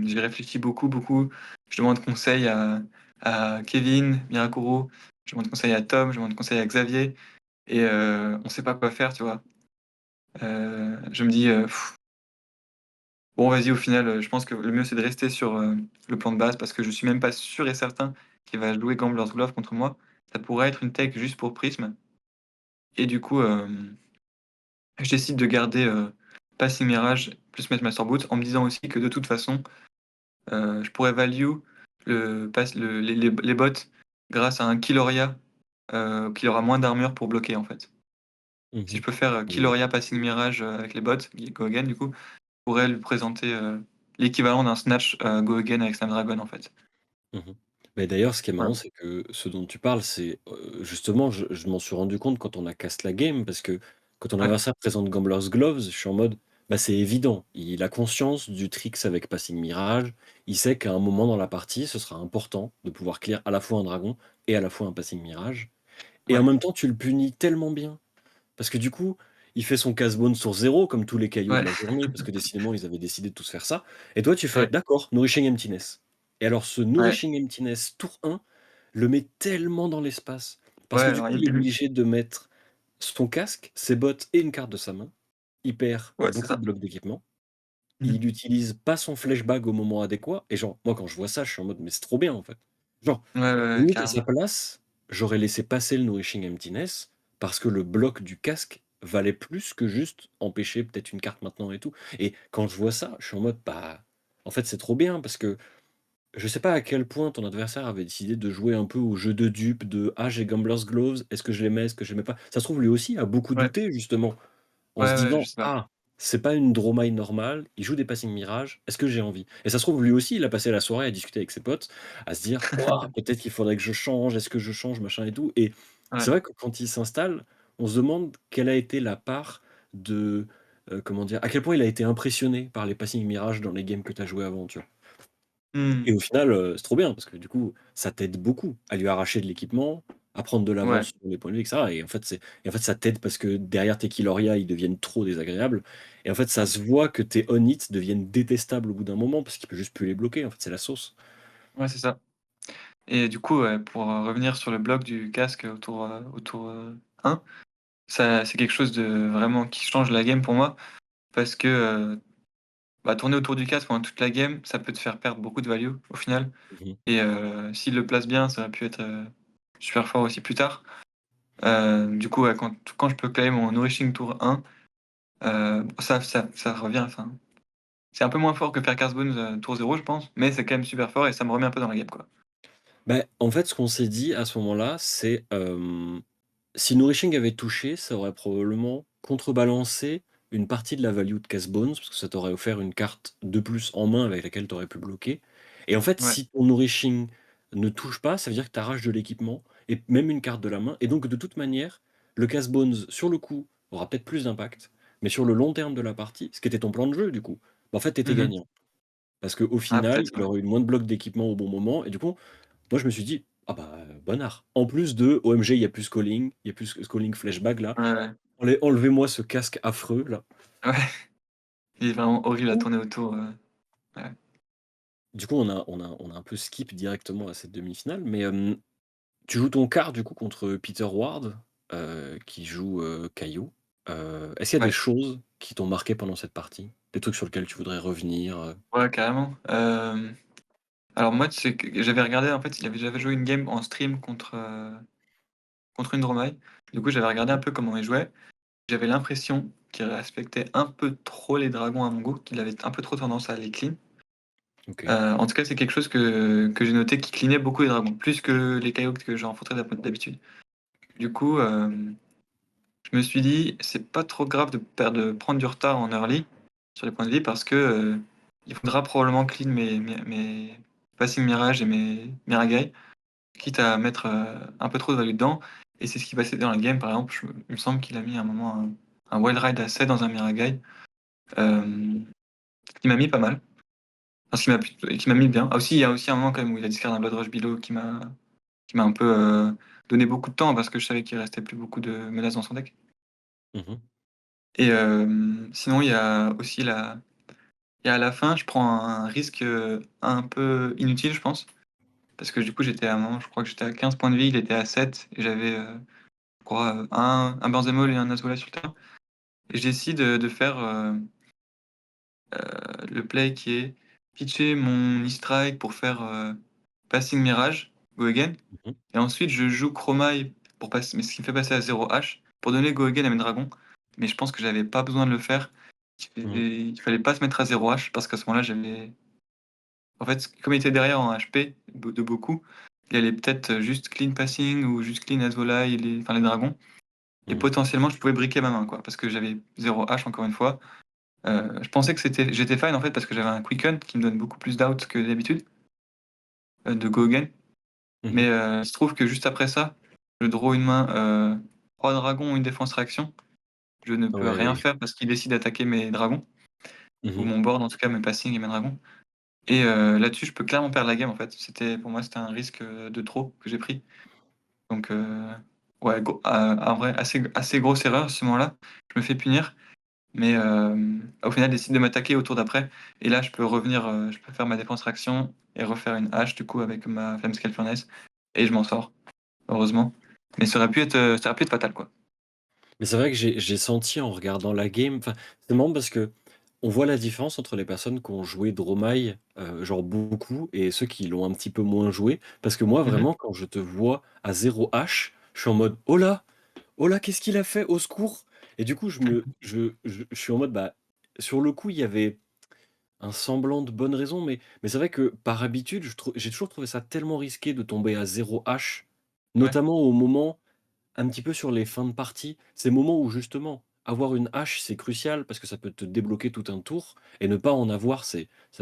j'y réfléchis beaucoup, beaucoup. Je demande conseil à Kevin, Mirakuro, je demande conseil à Tom, je demande conseil à Xavier et on sait pas quoi faire, tu vois? Je me dis: «Bon vas-y, au final, je pense que le mieux c'est de rester sur, le plan de base parce que je suis même pas sûr et certain qu'il va jouer Gambler's Glove contre moi. Ça pourrait être une take juste pour Prism» et du coup, je décide de garder, Passing Mirage plus Mage Master Boot en me disant aussi que de toute façon, je pourrais value le pass le les bots grâce à un Killoria, qu'il aura moins d'armure pour bloquer, en fait. Si Mmh. je peux faire, Et Killoria Passing Mirage, avec les bots, Go Again du coup, je pourrais lui présenter, l'équivalent d'un Snatch, Go Again avec Snapdragon, en fait. mmh Mais d'ailleurs, ce qui est marrant, Voilà. c'est que ce dont tu parles, c'est, justement, je m'en suis rendu compte quand on a cast la game parce que quand ton Ouais, adversaire présente Gambler's Gloves, je suis en mode: «Bah, c'est évident». Il a conscience du tricks avec Passing Mirage. Il sait qu'à un moment dans la partie, ce sera important de pouvoir clear à la fois un dragon et à la fois un Passing Mirage et en ouais, même temps, tu le punis tellement bien. Parce que du coup, il fait son casse-bone sur 0 comme tous les cailloux de ouais, la journée, parce que décidément, ils avaient décidé de tous faire ça. Et toi, tu fais: ouais, «D'accord, Nourishing Emptiness». Et alors ce ouais, Nourishing Emptiness tour 1 le met tellement dans l'espace. ouais, Parce que du alors coup, il est il lui obligé de mettre son casque, ses bottes et une carte de sa main. Il perd ouais, c'est beaucoup de ça. blocs d'équipement. Mmh. Il utilise pas son flashbag au moment adéquat. Et genre, moi, quand je vois ça, je suis en mode: «Mais c'est trop bien, en fait». Genre, Ouais, ouais, ouais, limite à carrément. sa place, j'aurais laissé passer le Nourishing Emptiness parce que le bloc du casque valait plus que juste empêcher peut-être une carte maintenant et tout. Et quand je vois ça, je suis en mode: «Bah, en fait, c'est trop bien» parce que je sais pas à quel point ton adversaire avait décidé de jouer un peu au jeu de dupe de: «Ah, j'ai Gambler's Gloves, est-ce que je les mets? Est-ce que je les mets pas?» Ça se trouve lui aussi a beaucoup Ouais, douté justement en se ouais, ouais, je disant: sais pas. «Ah, c'est pas une draw my normale, il joue des passing mirage, est-ce que j'ai envie?» Et ça se trouve lui aussi il a passé la soirée à discuter avec ses potes, à se dire: «Ouah, peut-être qu'il faudrait que je change, est-ce que je change?» machin et tout. Et Ouais. c'est vrai que quand il s'installe, on se demande quelle a été la part de, comment dire? À quel point il a été impressionné par les passing mirage dans les games que tu as joué avant, tu vois? Mmh. Et au final, c'est trop bien parce que du coup, ça t'aide beaucoup à lui arracher de l'équipement, à prendre de Ouais. l'avance sur les points de vue et cetera. Et en fait, ça t'aide parce que derrière tes Killoria, ils deviennent trop désagréables et en fait, ça Mmh. se voit que tes on hits deviennent détestables au bout d'un moment parce qu'il peut juste plus les bloquer. En fait, c'est la sauce. Ouais, c'est ça et du coup, ouais, pour, revenir sur le bloc du casque au tour, 1, ça c'est quelque chose de vraiment qui change la game pour moi parce que, bah, tourner autour du casque pendant toute la game, ça peut te faire perdre beaucoup de value au final Mmh mh. et s'il le place bien, ça aurait pu être, super fort aussi plus tard. Du coup, ouais, quand je peux claim mon nourishing tour 1, ça revient, enfin, c'est un peu moins fort que faire Cast-Bones, tour 0 je pense, mais c'est quand même super fort et ça me remet un peu dans la game, quoi. Bah, en fait, ce qu'on s'est dit à ce moment-là, c'est, si Nourishing avait touché, ça aurait probablement contrebalancé une partie de la value de Cast Bones, parce que ça t'aurait offert une carte de plus en main avec laquelle tu aurais pu bloquer. Et en fait, Ouais. si ton Nourishing ne touche pas, ça veut dire que tu arraches de l'équipement et même une carte de la main. Et donc, de toute manière, le Cast Bones, sur le coup, aura peut-être plus d'impact, mais sur le long terme de la partie, ce qui était ton plan de jeu, du coup, bah, en fait, tu étais Mmh. gagnant. Parce qu'au Ah final, peut-être, il ouais. aurait eu moins de blocs d'équipement au bon moment, et du coup, moi, je me suis dit: «Ah bah, bon art». En plus de OMG, il y a plus Calling, il y a plus Calling Flashback là. Ouais, ouais. Enlevez-moi ce casque affreux là. Ouais, il est vraiment Du horrible à coup tourner autour, ouais. du coup, on a un peu skip directement à cette demi-finale, mais tu joues ton quart du coup contre Peter Ward, qui joue, Caillou. Est-ce qu'il y a des Ouais, choses qui t'ont marqué pendant cette partie? Des trucs sur lesquels tu voudrais revenir? ouais, carrément. Alors moi, tu sais que j'avais regardé, en fait, j'avais joué une game en stream contre une Dromai. Du coup, j'avais regardé un Mmh. peu comment il jouait. J'avais l'impression qu'il respectait un peu trop les dragons à mon goût, qu'il avait un peu trop tendance à les clean. OK. En tout cas, c'est quelque chose que j'ai noté qu'il cleanait beaucoup les dragons, plus que les cailloux que j'ai rencontrés d'habitude. Du coup, je me suis dit: «C'est pas trop grave de prendre du retard en early sur les points de vie parce que, il faudra probablement clean mes passing mirage et mes Miragai, quitte à mettre, un peu trop de value dedans» et c'est ce qui passait dans la game. Par exemple, il me semble qu'il a mis à un moment un wild ride à 7 dans un Miragai, ce qui m'a mis pas mal. Enfin, ce qui m'a mis bien. Ah aussi, il y a aussi un moment quand même où il a discard un Blood Rush Below qui m'a un peu, donné beaucoup de temps parce que je savais qu'il restait plus beaucoup de menaces dans son deck Mmh. et sinon il y a aussi la et à la fin, je prends un risque, un peu inutile, je pense, parce que du coup, j'étais à un moment, je crois que j'étais à 15 points de vie, il était à 7 et j'avais, je crois, un Burzemol et un Nazgûl sur le terrain et je décide, de faire, le play qui est pitcher mon E-Strike pour faire, Passing Mirage, Go Again Mmh. et ensuite je joue Chromai pour passer mais ce qui me fait passer à 0 H pour donner Go Again à mes dragons, mais je pense que j'avais pas besoin de le faire. Mmh. Il fallait pas se mettre à 0 H parce qu'à ce moment-là, en fait, comme il était derrière en HP de beaucoup, il allait peut-être juste clean passing ou juste clean Hezbollah et les dragons et Mmh. potentiellement je pouvais briquer ma main, quoi, parce que j'avais 0 hache encore une fois. Je pensais que j'étais fine en fait parce que j'avais un quicken qui me donne beaucoup plus d'out que d'habitude, de go again. Mmh. Mais il se trouve que juste après ça, je draw une main, 3 dragons, une défense réaction. Je ne peux rien Ouais. faire parce qu'il décide d'attaquer mes dragons ou Mmh. mon board en tout cas, mes passings et mes dragons et là-dessus, je peux clairement perdre la game en fait. Pour moi, c'était un risque, de trop que j'ai pris. Donc ouais, en vrai, assez grosse erreur à ce moment-là. Je me fais punir, mais au final, il décide de m'attaquer au tour d'après et là, je peux faire ma défense réaction et refaire une hache du coup avec ma Flamescale Furnace et je m'en sors, heureusement. Mais ça aurait pu être fatal, quoi. Mais c'est vrai que j'ai senti en regardant la game, enfin, c'est marrant parce que on voit la différence entre les personnes qui ont joué Dromai, genre beaucoup, et ceux qui l'ont un petit peu moins joué. Parce que moi, Mmh. vraiment, quand je te vois à 0 H, je suis en mode: «Oh là! Oh là, qu'est-ce qu'il a fait? Au secours!» Et du coup, je suis en mode, bah, sur le coup, il y avait un semblant de bonne raison, mais c'est vrai que par habitude, j'ai toujours trouvé ça tellement risqué de tomber à 0 H, Ouais, notamment au moment un petit peu sur les fins de partie, ces moments où justement, avoir une hache, c'est crucial parce que ça peut te débloquer tout un tour et ne pas en avoir, ça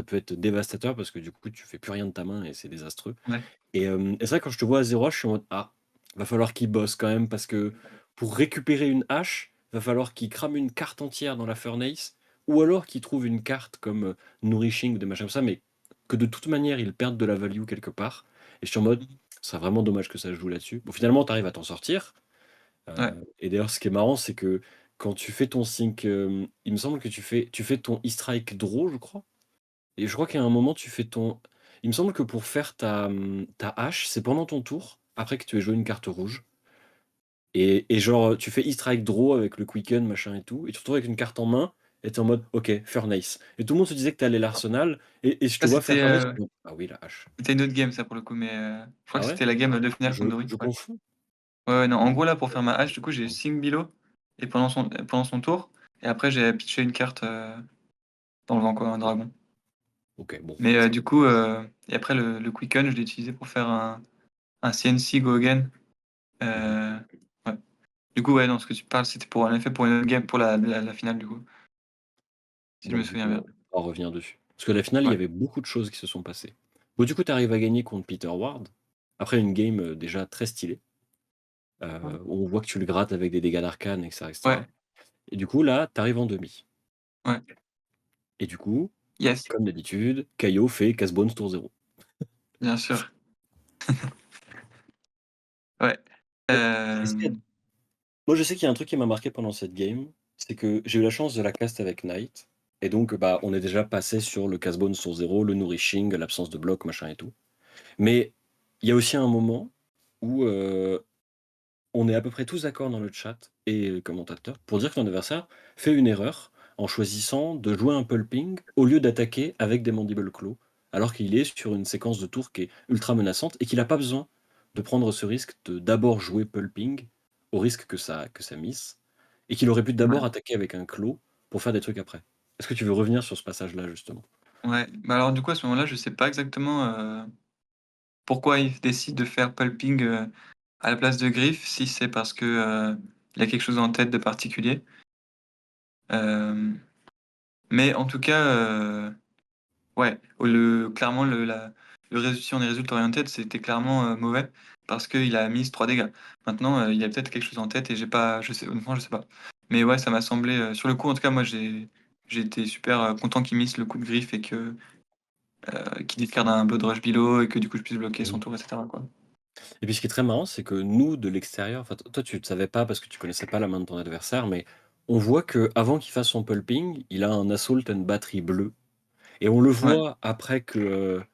peut être dévastateur parce que du coup, tu fais plus rien de ta main et c'est désastreux. ouais. Et c'est vrai quand je te vois à 0 hache, je suis en mode: «Ah, va falloir qu'il bosse quand même parce que pour récupérer une hache, va falloir qu'il crame une carte entière dans la Furnace ou alors qu'il trouve une carte comme, Nourishing ou des machins comme ça, mais que de toute manière, il perde de la value quelque part». Et je suis en mode: Mmh. «Ce serait vraiment dommage que ça se joue là-dessus». Bon, finalement, tu arrives à t'en sortir. Ouais. Et d'ailleurs, ce qui est marrant, c'est que quand tu fais ton sync, il me semble que tu fais ton E-Strike Draw, je crois? Et je crois qu'à un moment, tu fais ton il me semble que pour faire ta hache, c'est pendant ton tour, après que tu aies joué une carte rouge et genre, tu fais E-Strike Draw avec le Quicken, machin et tout, et tu te retrouves avec une carte en main et tu es en mode: «OK, Furnace», et tout le monde se disait que tu allais l'Arsenal et je te Ça, vois faire Furnace, je suis en mode: «Ah oui, la hache». c'était une autre game ça pour le coup, mais je crois Ah que ouais? c'était la game de finale Je contre Dory, je ouais. confonds? Ouais, ouais, non, en gros, là, pour faire ma hache, du coup, j'ai Sing Below et pendant son tour et après j'ai pitché une carte, dans le vent, quoi, un dragon. OK, bon, Mais ça du coup, et après le Quicken, je l'ai utilisé pour faire un CNC Go Again, mmh ouais. Du coup, ouais, non, ce que tu parles, c'était pour en effet pour une autre game, pour la finale, du coup, si je me Donc du souviens coup, bien. on va revenir dessus. Parce que la finale, il y Ouais, avait beaucoup de choses qui se sont passées. Bon, du coup, tu arrives à gagner contre Peter Ward, après une game, déjà très stylée, ouais, où on voit que tu le grattes avec des dégâts d'arcane et cetera et ouais, cetera. Et du coup, là, tu arrives en demi. ouais. Et du coup, Yes, comme d'habitude, Caillot fait Casse-Bones tour 0. bien sûr. Ouais, Et est-ce qu'il y a hem, moi, je sais qu'il y a un truc qui m'a marqué pendant cette game, c'est que j'ai eu la chance de la cast avec Knight et donc, bah, on est déjà passé sur le Casse-Bones tour 0, le nourishing, l'absence de bloc, machin et tout. Mais il y a aussi un moment où, on est à peu près tous d'accord dans le chat et le commentateur pour dire que ton adversaire fait une erreur en choisissant de jouer un pulping au lieu d'attaquer avec des mandible claws, alors qu'il est sur une séquence de tours qui est ultra menaçante et qu'il n'a pas besoin de prendre ce risque de d'abord jouer pulping au risque que ça miss, et qu'il aurait pu d'abord ouais, attaquer avec un claw pour faire des trucs après. Est-ce que tu veux revenir sur ce passage-là justement? ouais. Bah, alors, du coup, à ce moment-là, je sais pas exactement, pourquoi il décide de faire pulping, à la place de griffe, si c'est parce que, il a quelque chose en tête de particulier. Hem, mais en tout cas, ouais, clairement le résu si on est résultat oriented, c'était clairement, mauvais parce qu'il a mis 3 dégâts. Maintenant, il a peut-être quelque chose en tête et je sais honnêtement, je sais pas. Mais ouais, ça m'a semblé, sur le coup, en tout cas, moi, j'ai été super, content qu'il miss le coup de griffe et qu'il discarde un Blood Rush Below et que du coup, je puisse bloquer son tour et cetera, quoi. Et puis ce qui est très marrant, c'est que nous, de l'extérieur, enfin, toi, tu ne savais pas parce que tu connaissais pas la main de ton adversaire, mais on voit que avant qu'il fasse son pulping, il a un assault and battery bleu. Et on le Ouais, voit après que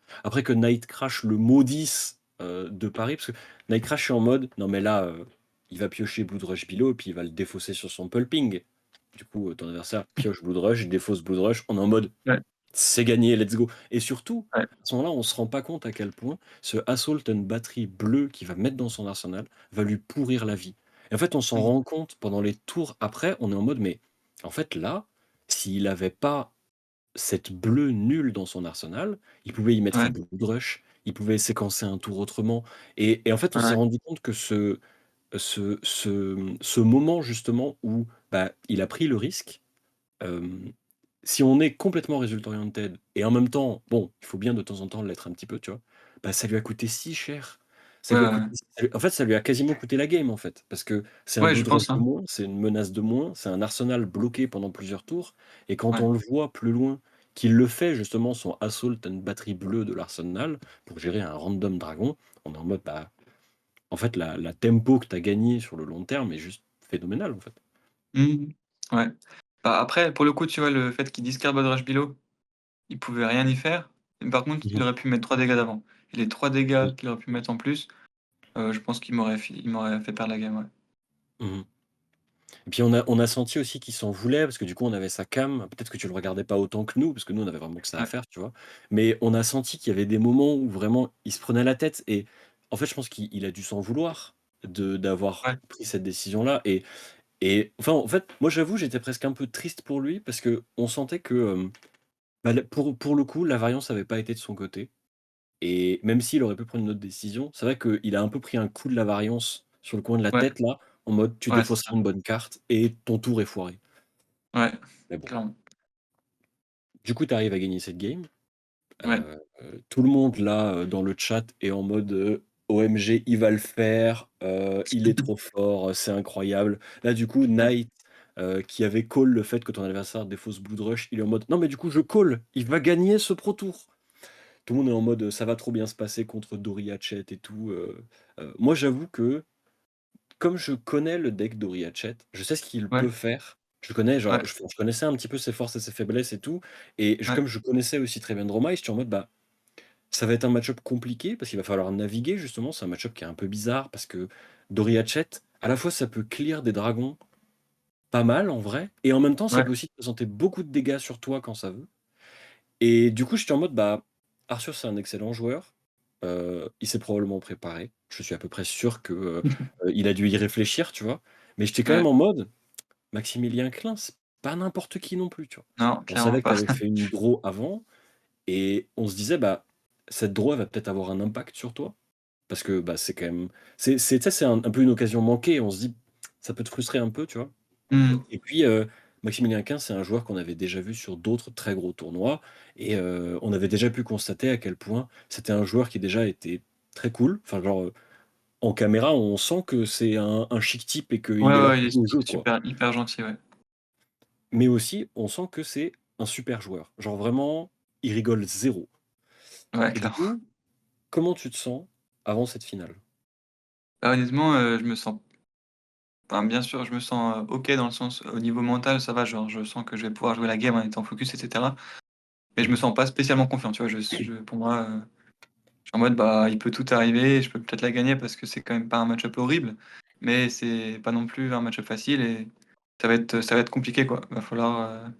Night Crash le maudisse de Paris, parce que Night Crash est en mode, non mais là, il va piocher Blood Rush Below et puis il va le défausser sur son pulping. Du coup, ton adversaire pioche Blood Rush, il défausse Blood Rush, on est en mode, ouais, c'est gagné, let's go. Et surtout, ouais. à ce moment-là, on se rend pas compte à quel point ce Assault and Battery bleu qu'il va mettre dans son arsenal va lui pourrir la vie. Et en fait, on s'en Mmh. rend compte pendant les tours après, on est en mode, mais en fait là, s'il avait pas cette bleue nulle dans son arsenal, il pouvait y mettre un Ouais, Blood Rush, il pouvait séquencer un tour autrement et en fait, on s'est ouais, rendu compte que ce moment justement où, bah, il a pris le risque. Hem, Si on est complètement result oriented et en même temps, bon, il faut bien de temps en temps l'être un petit peu, tu vois? Bah, ça lui a coûté si cher. Ça ouais, lui a ouais, coûté ouais. en fait, ça lui a quasiment coûté la game, en fait, parce que c'est un Ouais, je blood rush pense, de hein. moins, c'est une menace de moins, c'est un arsenal bloqué pendant plusieurs tours et quand Ouais. on le voit plus loin, qu'il le fait justement son assault and batterie bleue de l'arsenal pour gérer un random dragon, on est en mode, bah, en fait, la tempo que tu as gagné sur le long terme est juste phénoménale, en fait. Mmh. Ouais. Bah, après, pour le coup, tu vois, le fait qu'il discard Bad Rush Below, il pouvait rien y faire. Mais par contre, Mmh il mh. aurait pu mettre 3 dégâts d'avant et les 3 dégâts Oui. qu'il aurait pu mettre en plus, je pense il m'aurait fait perdre la game, ouais. Mmh. Et puis on a senti aussi qu'il s'en voulait parce que du coup on avait sa cam. Peut-être que tu le regardais pas autant que nous, parce que nous on avait vraiment que ça à Ouais, faire, tu vois? Mais on a senti qu'il y avait des moments où vraiment il se prenait la tête et en fait je pense qu'il a dû s'en vouloir d'avoir ouais, pris cette décision-là et enfin en fait, moi j'avoue j'étais presque un peu triste pour lui parce qu'on sentait que, bah, le pour le coup la variance avait pas été de son côté et même s'il aurait pu prendre une autre décision, c'est vrai qu'il a un peu pris un coup de la variance sur le coin de la ouais, tête là, en mode tu ouais, c'est défausseras ça. une bonne carte et ton tour est foiré. Ouais, Mais bon. clairement. Du coup, tu arrives à gagner cette game. Ouais, Tout le monde là, dans le chat est en mode, «OMG, il va le faire, il est trop fort, c'est incroyable». Là, du coup, ouais, Knight, qui avait call le fait que ton adversaire défausse Blood Rush, il est en mode: «Non, mais du coup, je call, il va gagner ce Pro Tour». Tout le monde est en mode, «Ça va trop bien se passer contre Dory Hatchet et tout», moi, j'avoue que comme je connais le deck d'Ori Hatchet, je sais ce qu'il ouais, peut faire. Je connais genre, ouais, je connaissais un petit peu ses forces et ses faiblesses et tout et ouais, comme je connaissais aussi très bien Dromai, j'étais en mode, bah, ça va être un match-up compliqué parce qu'il va falloir naviguer justement. C'est un match-up qui est un peu bizarre parce que Dory Hatchet, à la fois ça peut clear des dragons pas mal en vrai et en même temps ça ouais, peut aussi te présenter beaucoup de dégâts sur toi quand ça veut et du coup j'étais en mode, bah, Arthur c'est un excellent joueur, il s'est probablement préparé. Je suis à peu près sûr que, il a dû y réfléchir, tu vois? Mais j'étais quand même ouais. en mode Maximilien Klein, c'est pas n'importe qui non plus, tu vois? Non, On clairement savait que tu pas. avais fait une draw avant et on se disait: «Bah, cette draw, elle va peut-être avoir un impact sur toi». Parce que, bah, c'est quand même tu sais, c'est un peu une occasion manquée. On se dit: «Ça peut te frustrer un peu», tu vois? Mmh. Et puis, Maximilien Klein, c'est un joueur qu'on avait déjà vu sur d'autres très gros tournois et on avait déjà pu constater à quel point c'était un joueur qui déjà était très cool. Enfin, genre, en caméra, on sent que c'est un chic type et Ouais, qu'il est là ouais, pour jouer au jeu, quoi. super hyper gentil, ouais. Mais aussi, on sent que c'est un super joueur. Genre vraiment, il rigole zéro. Ouais, Et du clairement. coup, comment tu te sens avant cette finale? Bah, honnêtement, je me sens enfin, bien sûr, je me sens, OK dans le sens, au niveau mental, ça va, genre, je sens que je vais pouvoir jouer la game en étant focus et cetera. Mais je me Mmh. sens pas spécialement confiant, tu vois? Pour moi, je suis en mode, bah, il peut tout arriver, je peux peut-être la gagner parce que c'est quand même pas un match-up horrible, mais c'est pas non plus un match-up facile et ça va être compliqué, quoi. Va falloir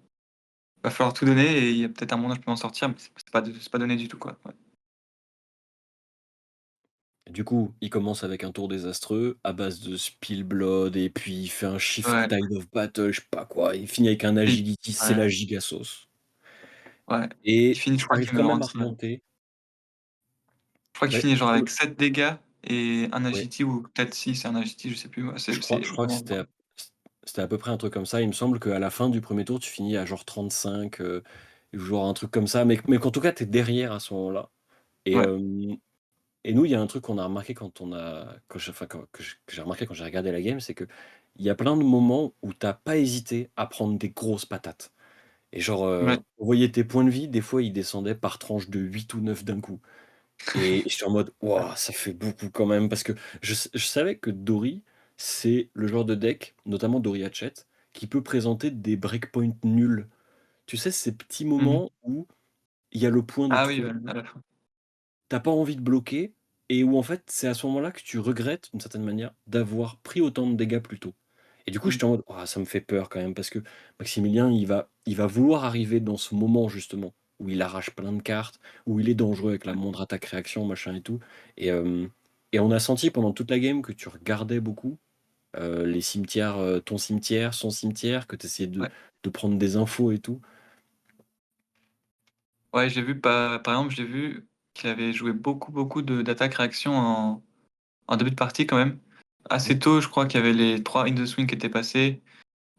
tout donner et il y a peut-être un moment où je peux m'en sortir, mais c'est pas donné du tout, quoi. Ouais. Du coup, il commence avec un tour désastreux à base de Spill Blood et puis il fait un Shift Ouais, Tide of Battle, je sais pas quoi. Il finit avec un et Agility, c'est ouais, la giga sauce ouais. Il et finit, je tu crois arrives qu'il me quand même à rentre, remonter. je crois qu'il Ouais, finit genre il avec me 7 dégâts et un ouais, agility ou peut-être 6 c'est un agility, je sais plus, ouais, c'est je crois que vraiment c'était à peu près un truc comme ça. Il me semble qu'à la fin du premier tour, tu finis à genre 35, genre un truc comme ça, mais qu'en tout cas, tu es derrière à ce moment-là et ouais, et nous, il y a un truc qu'on a remarqué quand j'ai enfin, que j'ai remarqué quand j'ai regardé la game, c'est qu'il y a plein de moments où tu as pas hésité à prendre des grosses patates et genre, ouais, on voyait tes points de vie, des fois, ils descendaient par tranche de 8 ou 9 d'un coup et j'étais en mode: ouais. «Waouh, ça fait beaucoup quand même» parce que je savais que Dory, c'est le genre de deck, notamment Dory Hatchet, qui peut présenter des breakpoints nuls. Tu sais, ces petits Mmh. moments où il y a le point de Ah oui, trop. à la fin. T'as pas envie de bloquer et où en fait, c'est à ce moment-là que tu regrettes, d'une certaine manière, d'avoir pris autant de dégâts plus tôt. Et du coup, Mmh. j'étais en mode: «Ah, ça me fait peur quand même» parce que Maximilien, il va vouloir arriver dans ce moment justement où il arrache plein de cartes, où il est dangereux avec la moindre attaque réaction, machin et tout et et on a senti pendant toute la game que tu regardais beaucoup, les cimetières, ton cimetière, son cimetière, que tu essayais Ouais. de prendre des infos et tout. Ouais, j'ai vu par exemple, j'ai vu qu'il avait joué beaucoup de d'attaque-réaction en début de partie quand même. Mmh Assez tôt, je crois qu'il y avait les 3 In the Swing qui étaient passés,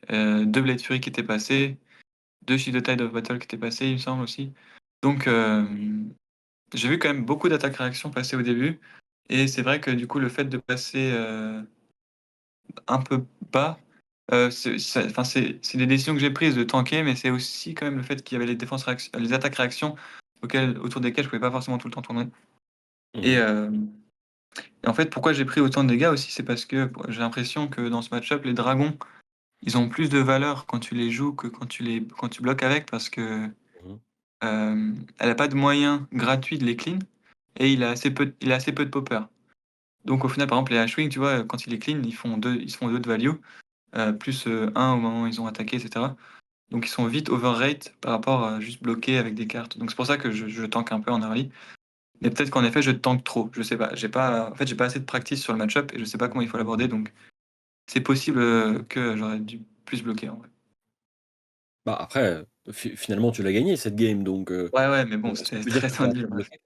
2 Blade Fury qui étaient passés, 2 Shield of Tide of Battle qui étaient passés, il me semble aussi. Donc j'ai vu quand même beaucoup d'attaques-réaction passer au début et c'est vrai que du coup, le fait de passer, un peu bas, c'est des décisions que j'ai prises de tanker, mais c'est aussi quand même le fait qu'il y avait les attaques-réactions autour desquelles je pouvais pas forcément tout le temps tourner et Mmh hem et en fait, pourquoi j'ai pris autant de dégâts aussi, c'est parce que j'ai l'impression que dans ce match-up, les dragons, ils ont plus de valeur quand tu les joues que quand tu bloques avec parce que, mh. elle a pas de moyen gratuit de les clean et il a assez peu de popper. Donc au final, par exemple, les Ashwing, tu vois, quand ils les clean, ils se font 2 de value, plus, 1 au moment où ils ont attaqué et cetera. Donc ils sont vite overrate par rapport à juste bloquer avec des cartes. Donc c'est pour ça que je tank un peu en early. Mais peut-être qu'en effet, je tank trop, je sais pas. J'ai pas assez de practice sur le match-up et je sais pas comment il faut l'aborder, donc c'est possible, que j'aurais dû plus bloquer en vrai. Bah, après, finalement tu l'as gagné cette game donc Ouais, ouais, mais bon, est-ce qu'on c'était peut dire très que tu as tendu le assez match. bloqué?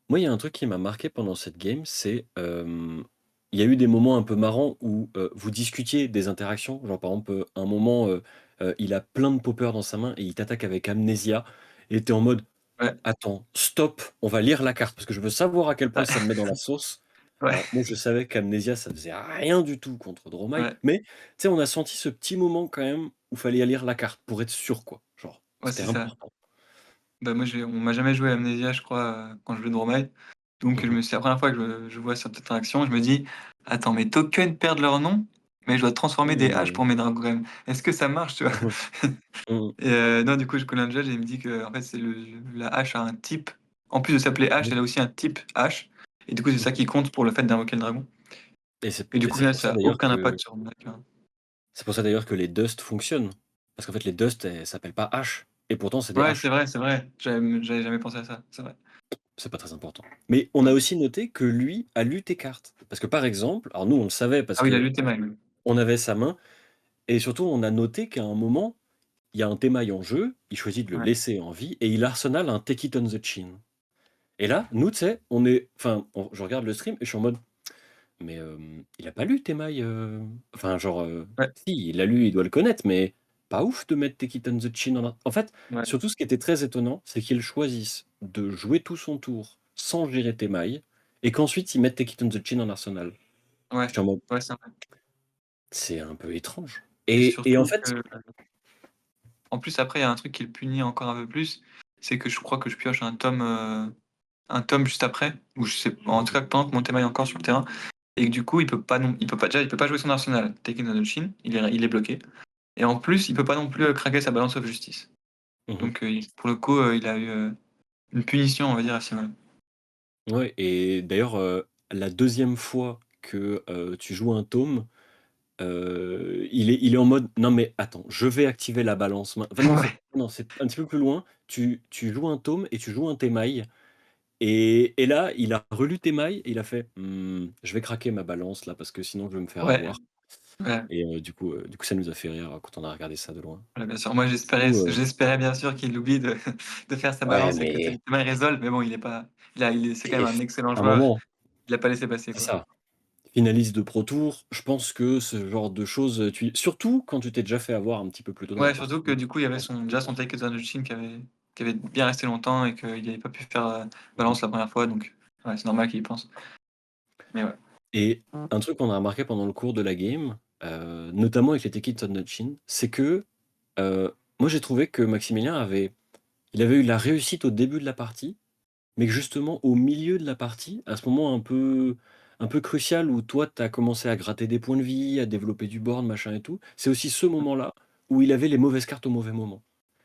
Moi, il y a un truc qui m'a marqué pendant cette game, c'est, il y a eu des moments un peu marrants où, vous discutiez des interactions. Genre, par exemple, un moment, il a plein de poppers dans sa main et il t'attaque avec Amnesia et tu es en mode: Ouais, «Attends, stop, on va lire la carte parce que je veux savoir à quel point ouais, ça me met dans la sauce». ouais, Alors moi, je savais qu'Amnesia, ça faisait rien du tout contre Dromai, ouais, mais tu sais, on a senti ce petit moment quand même où fallait lire la carte pour être sûr, quoi. Genre, ouais, c'était c'est ça. important. Bah, moi, on m'a jamais joué à Amnesia, je crois, quand je jouais Dromai. Donc Mmh c'est la première fois que je vois cette interaction, je me dis: «Attends, mes tokens perdent leur nom, mais je dois transformer des haches Mmh. pour mes dragons quand même. Est-ce que ça marche?» tu vois? Mmh Mmh Et non, du coup, je connais un judge et il me dit qu'en fait, c'est la hache a un type en plus de s'appeler hache, Mmh elle a aussi un type hache et du coup, c'est ça mmh qui compte pour le fait d'invoquer le dragon et du coup, au c'est final, pour ça ça a d'ailleurs aucun que impact sur mon deck, hein. les dust fonctionnent. Parce qu'en fait, les dust, elles s'appellent pas haches et pourtant c'est des Ouais, haches. c'est vrai. J'avais jamais pensé à ça, c'est vrai. C'est pas très important. Mais on a Ouais. aussi noté que lui a lu tes cartes. Parce que par exemple, alors nous on le savait parce Ah oui, il a que lu tes mails, oui. on avait sa main et surtout on a noté qu'à un moment, il y a un Temaille en jeu, il choisit de le Ouais, laisser en vie et il arsenal un Take It on the Chin. Et là, nous, tu sais, je regarde le stream et je suis en mode: «Mais, il a pas lu Temaille, enfin genre, ouais, si, il l'a lu, il doit le connaître, mais pas ouf de mettre Take It on the Chin en fait, ouais, surtout ce qui était très étonnant, c'est qu'il choisisse de jouer tout son tour sans gérer Temaille et qu'ensuite il mette Take It on the Chin en arsenal. ouais, J'étais en mode: ouais, c'est vrai «C'est un peu étrange» et et en surtout fait que en plus, après, il y a un truc qui le punit encore un peu plus, c'est que je crois que je pioche un tome juste après, ou je sais en tout cas pendant que mon Temaille est encore sur le terrain et que du coup, il peut pas jouer son arsenal Taken on the Chin, il est bloqué et en plus, il peut pas non plus, craquer sa Balance of Justice. mmh Donc il pour le coup, il a eu, une punition, on va dire, assez mal. ouais et d'ailleurs, la deuxième fois que, tu joues un tome, il est en mode: «Non mais attends, je vais activer la balance main». Enfin non, c'est un petit peu plus loin. Tu joues un tome et tu joues un Temaille et là, il a relu Temaille et il a fait: je vais craquer ma balance là parce que sinon je vais me faire Ouais, avoir» ouais, et du coup ça nous a fait rire quand on a regardé ça de loin. ouais, bien sûr. Moi, Ou, j'espérais bien sûr qu'il oublie de de faire sa ouais balance et que mais Temaille résolve, mais bon, c'est quand et même f un excellent un joueur. moment, Il a pas laissé passer, c'est quoi. ça. Finaliste de Pro Tour, je pense que ce genre de choses, surtout quand tu t'es déjà fait avoir un petit peu plus tôt dans la Ouais, surtout que partie, du coup, il y je avait pense que déjà son Take It on the Chin qui avait bien resté longtemps et qu'il avait pas pu faire, balance la première fois, donc ouais, c'est normal qu'il y pense. Mais ouais. et un truc qu'on a remarqué pendant le cours de la game, notamment avec les Take on the Chin, c'est que, moi j'ai trouvé que Maximilien avait eu la réussite au début de la partie, mais que justement au milieu de la partie, à ce moment un peu crucial où toi tu as commencé à gratter des points de vie, à développer du board, machin et tout, c'est aussi ce moment-là où il avait les mauvaises cartes au mauvais moment.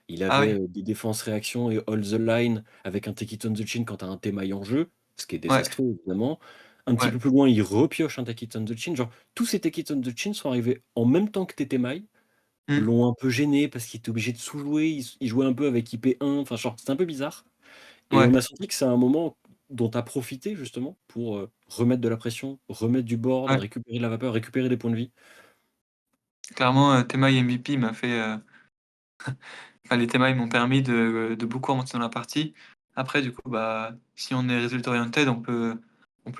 Il Ah avait, oui? des défenses réactions et hold the line avec un Take It on the Chin quand tu as un Temaille en jeu, ce qui est Ouais, désastreux évidemment. Un petit ouais, peu plus loin, il repioche un Take It on the Chin, genre tous ces Take It on the Chin sont arrivés en même temps que tes Temaille, mmh, l'ont un peu gêné parce qu'il était obligé de sous-jouer, il jouait un peu avec IP1, enfin genre c'était un peu bizarre et ouais, on a senti que c'est un moment dont tu as profité justement pour, remettre de la pression, remettre du board, ouais. récupérer de la vapeur, récupérer des points de vie. Clairement, Temaille MVP m'a fait, Enfin, les thémas, ils m'ont permis de beaucoup remonter dans la partie. Après, du coup, bah, si on est result oriented, on peut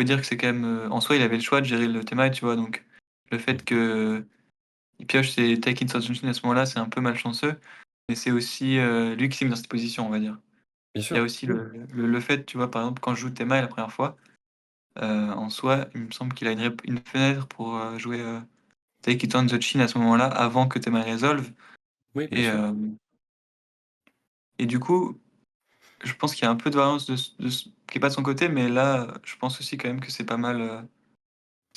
dire que c'est quand même, en soi, il avait le choix de gérer le théma, tu vois? Donc le fait Mmh. qu'il pioche ses Taking Substitution à ce moment-là, c'est un peu malchanceux, mais c'est aussi, lui qui s'est mis dans cette position, on va dire. Bien Il y a sûr, aussi oui. le fait, tu vois, par exemple, quand je joue Théma la première fois, en soi, il me semble qu'il a une fenêtre pour, jouer, Take It on the Chin à ce moment-là, avant que Théma résolve Oui, bien et sûr. et du coup, je pense qu'il y a un peu de variance qui est pas de son côté, mais là, je pense aussi quand même que c'est pas mal,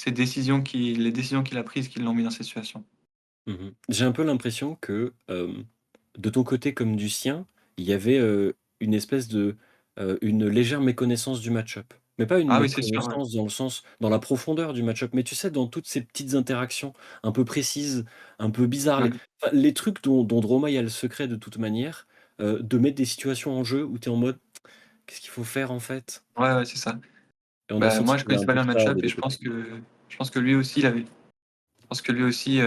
les décisions qu'il a prises qui l'ont mis dans cette situation. Mmh. J'ai un peu l'impression que, de ton côté comme du sien, il y avait, une espèce de, une légère méconnaissance du match-up. Mais pas une Ah oui, c'est sûr, ouais. méconnaissance dans le sens dans la profondeur du match-up, mais tu sais, dans toutes ces petites interactions un peu précises, un peu bizarres, Ouais. les trucs dont Doromae a le secret de toute manière, de mettre des situations en jeu où tu es en mode: «Qu'est-ce qu'il faut faire en fait?» Ouais, ouais, c'est ça. Et on a Bah, senti moi, je qu'il y avait connaissais un pas peu bien le de ça match-up des et 2 côtés. je pense que lui aussi, je pense que lui aussi,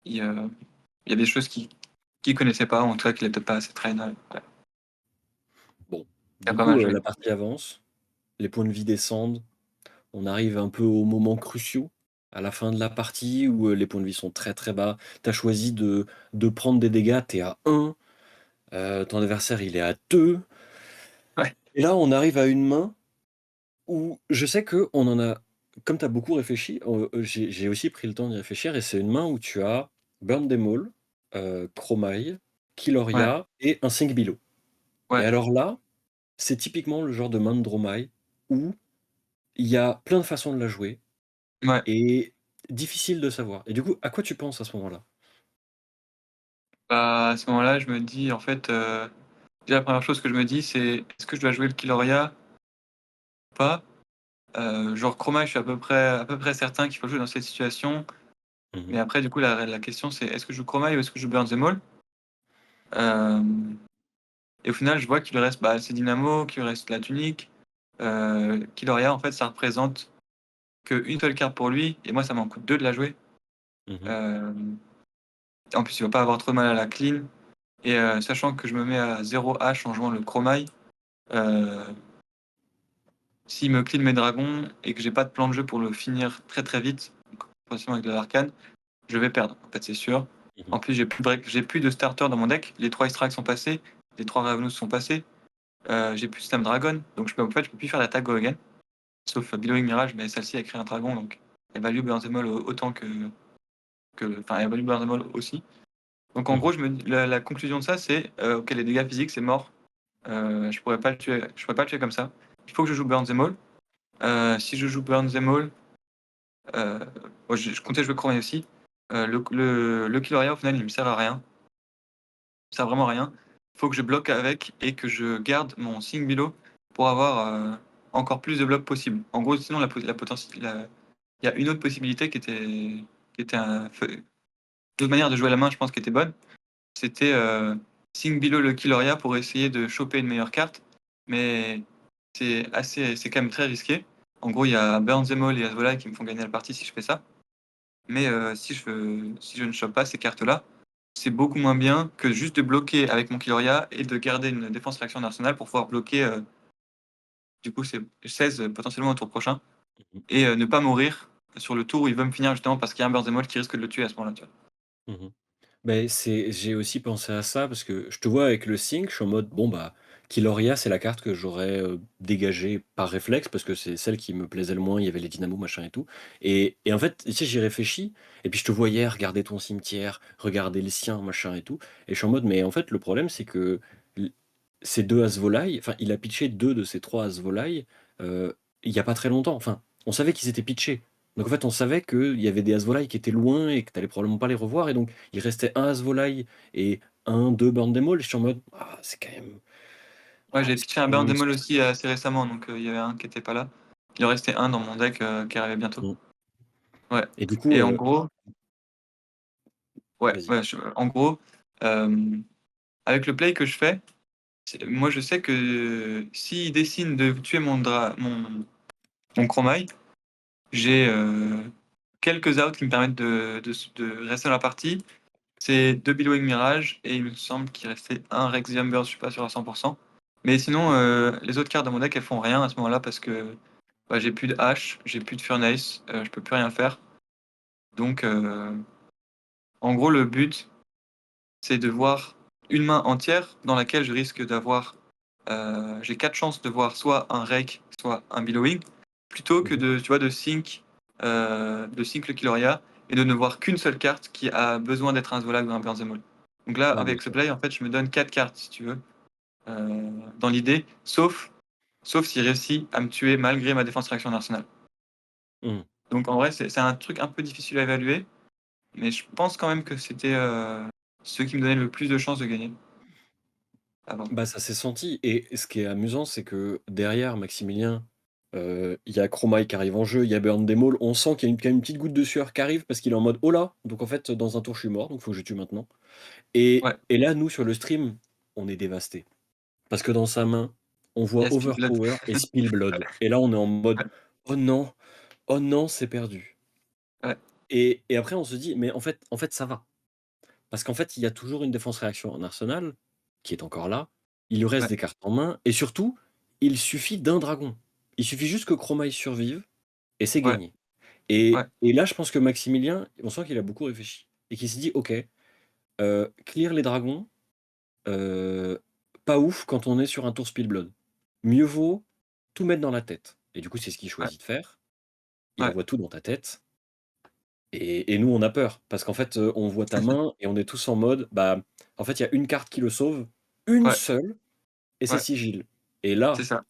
il y a des choses qu'il connaissait pas, en tout cas qu'il a peut-être pas assez traîné, ouais. Bon, Il a du pas coup, mal joué. la partie avance, les points de vie descendent. On arrive un peu aux moments cruciaux, à la fin de la partie où, les points de vie sont très, très bas. Tu as choisi de prendre des dégâts, tu es à 1, ton adversaire il est à 2 Ouais, et là on arrive à une main où je sais qu'on en a comme tu as beaucoup réfléchi, j'ai aussi pris le temps d'y réfléchir et c'est une main où tu as Burn Them All, Chromai, ouais, Killoria et un 5 Below et ouais, alors là, c'est typiquement le genre de main de Dromai où il y a plein de façons de la jouer. ouais. Et difficile de savoir. Et du coup, à quoi tu penses à ce moment-là? Bah, à ce moment-là, je me dis, en fait, déjà la première chose que je me dis, c'est: «Est-ce que je dois jouer le Killoria ou pas?» Genre Chroma, je suis à peu près certain qu'il faut jouer dans cette situation, Mmh mais mh. après du coup la question c'est: est-ce que je joue Chroma ou est-ce que je joue Burn the Mall? Hem et au final, je vois qu'il lui reste, bah, ses dynamos, qu'il lui reste la tunique, Killoria en fait, ça représente qu'une seule carte pour lui et moi ça m'en coûte 2 de la jouer. Mmh. Hem, En plus, il va pas avoir trop de mal à la clean et sachant que je me mets à 0 H en jouant le Chromai, heu, s'il me clean mes dragons et que j'ai pas de plan de jeu pour le finir très, très vite, donc potentiellement avec de l'arcane, je vais perdre, en fait, c'est sûr. Mmh. En plus, j'ai plus de starter dans mon deck. Les 3 Extracts sont passés, les 3 Ravenous sont passés, j'ai plus Slam Dragon, donc je peux plus faire l'attaque Go Again, sauf Glowing Mirage, mais celle-ci, elle crée un dragon, donc elle value Burn the Maul autant enfin, elle value Burn the Maul aussi. Donc en Mmh. gros, la conclusion de ça, c'est, OK, les dégâts physiques, c'est mort. Je pourrais pas le tuer comme ça. Il faut que je joue Burn the Maul. Si je joue Burn the Maul, heu, moi je comptais jouer Chromie aussi. Le Killoria, au final, il me sert à rien. Il me sert vraiment à rien. Il faut que je bloque avec et que je garde mon Sing Below pour avoir, encore plus de blocs possible. En gros, sinon il y a une autre possibilité qui était un feu une autre manière de jouer la main, je pense, qui était bonne. C'était, Sing Below le Killoria pour essayer de choper une meilleure carte, mais c'est quand même très risqué. En gros, il y a Burn Them All et Asvolai qui me font gagner la partie si je fais ça, mais si je ne chope pas ces cartes-là, c'est beaucoup moins bien que juste de bloquer avec mon Killoria et de garder une défense réaction en arsenal pour pouvoir bloquer, du coup, c'est 16 potentiellement au tour prochain Mmh. et ne pas mourir sur le tour où il veut me finir justement parce qu'il y a un Burn Them All qui risque de le tuer à ce moment-là, tu vois? Mmh. Beh, j'ai aussi pensé à ça parce que je te vois avec le sync, je suis en mode: «Bon, bah, Killoria, c'est la carte que j'aurais, dégagée par réflexe parce que c'est celle qui me plaisait le moins, il y avait les dynamos, machin et tout» et en fait, tu sais, j'y réfléchis et puis je te voyais regarder ton cimetière, regarder le sien, machin et tout et je suis en mode: «Mais en fait, le problème, c'est que l ces 2 As-Volailles, enfin, il a pitché 2 de ces 3 As-Volailles, il y a pas très longtemps. Enfin, on savait qu'ils étaient pitchés. Donc en fait, on savait qu'il y avait des As-Volailles qui étaient loin et que tu allais probablement pas les revoir et donc il restait un As-Volaille et un 2 Burn Them All et je suis en mode: «Ah, c'est quand même Ouais, j'ai c'est pitché un quand Burn même Them All aussi assez récemment, donc il y avait un qui était pas là. Il en restait un dans mon deck, qui arrivait bientôt. mmh» Ouais et du coup, et en gros ouais, vas-y. ouais, en gros, hem, avec le play que je fais, moi je sais que s'il décide de tuer mon Chromite, j'ai, quelques outs qui me permettent de rester dans la partie. C'est 2 Billowing Mirage et il me semble qu'il restait un Rexium Burst, je suis pas sûr à 100. Mais sinon, les autres cartes de mon deck, elles font rien à ce moment-là parce que, bah, j'ai plus de hache, j'ai plus de Furnace, je peux plus rien faire. Donc, en gros, le but, c'est de voir une main entière dans laquelle je risque d'avoir, j'ai 4 chances de voir soit un Rake, soit un Billowing, plutôt que Mmh. de, tu vois, de sync le Kilauea et de ne voir qu'une seule carte qui a besoin d'être un Zolag ou un Burn the Maul. Donc là, Ouais, bien avec ce sûr. play, en fait, je me donne 4 cartes, si tu veux, dans l'idée, sauf s'il réussit à me tuer malgré ma défense réaction en arsenal. Mmh. Donc en vrai, c'est un truc un peu difficile à évaluer, mais je pense quand même que c'était, ce qui me donnait le plus de chances de gagner avant. Bah, ça s'est senti et ce qui est amusant, c'est que derrière Maximilien, il y a Chromite qui arrive en jeu, il y a Burn Demol. On sent qu'il y a quand même une petite goutte de sueur qui arrive parce qu'il est en mode: «Oh là!» donc en fait, dans un tour, je suis mort, donc faut que je tue maintenant Ouais, et là, nous, sur le stream, on est dévastés parce que dans sa main, on il y voit a Speedblood. Overpower et Spillblood et là, on est en mode: Ouais, «Oh non, oh non, c'est perdu» ouais, et après, on se dit: «Mais en fait, ça va». Parce qu'en fait, il y a toujours une défense réaction en arsenal, qui est encore là. Il lui reste ouais, des cartes en main et surtout, il suffit d'un dragon. Il suffit juste que Chroma survive et c'est ouais, gagné. ouais, Et là, je pense que Maximilien, on sent qu'il a beaucoup réfléchi et qu'il s'est dit: «OK, clear les dragons, heu, pas ouf quand on est sur un tour Spillblood. Mieux vaut tout mettre dans la tête» et du coup, c'est ce qu'il ouais, choisit de faire. Il ouais, envoie tout dans ta tête et nous, on a peur parce qu'en fait, on voit ta main et on est tous en mode, bah, en fait, il y a une carte qui le sauve, une ouais, seule et c'est ouais, Sigil et c'est là ça.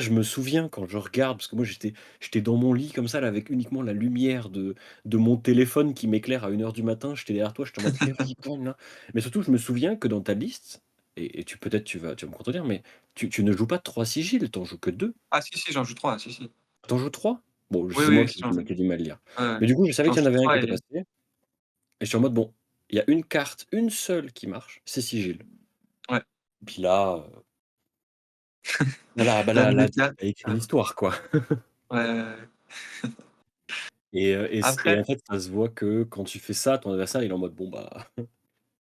je me souviens quand je regarde parce que moi j'étais dans mon lit comme ça là avec uniquement la lumière de mon téléphone qui m'éclaire à 1 heure du matin. J'étais derrière toi, j'étais en mode: «Eh vas-y prends là». Mais surtout je me souviens que dans ta liste et tu peut-être tu vas me contredire, mais tu ne joues pas 3 sigils, tu en joues que 2. Ah si, si, j'en joue 3. Si, si. Tu en joues 3? Bon, Oui, c'est oui, moi oui, si, j'en joue. qui ai du mal lire. Ouais, ouais. Mais du coup, je savais J'en qu'il y en joue avait un qui 3 était et passé et je suis en mode: «Bon, il y a une carte, une seule qui marche, c'est sigil». ouais. Puis là, voilà, bah La là méta, tu as écrit l'histoire quoi. ouais, ouais, ouais. Et Après, en fait, ça se voit que quand tu fais ça, ton adversaire, il est en mode: «Bon, bah,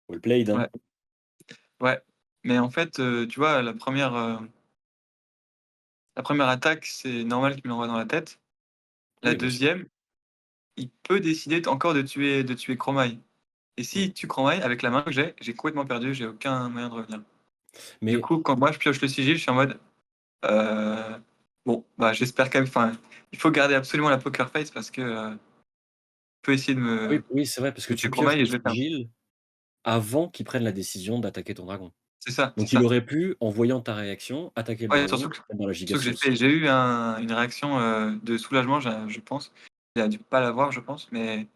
well played, hein». ouais, ouais. Mais en fait, tu vois, la première attaque, c'est normal qu'il me l'envoie dans la tête. La Oui, bien sûr. deuxième, il peut décider encore de tuer Chromie. Et Mmh. s'il tue Chromie avec la main que j'ai complètement perdu, j'ai aucun moyen de revenir. Du Mais coup, quand moi je pioche le sigil, je suis en mode, heu, bon, bah, j'espère quand même, enfin, il faut garder absolument la poker face parce que, il peut essayer de oui, me oui, c'est vrai parce que de tuer tu pioches Chromie et le je vais perdre. sigil avant qu'il prenne la décision d'attaquer ton dragon. C'est ça, c'est Donc il ça. aurait pu, en voyant ta réaction, attaquer le Ouais, dragon, être dans la giga surtout que sauce. j'ai eu une réaction, de soulagement, je pense. Il a dû pas l'avoir, je pense, mais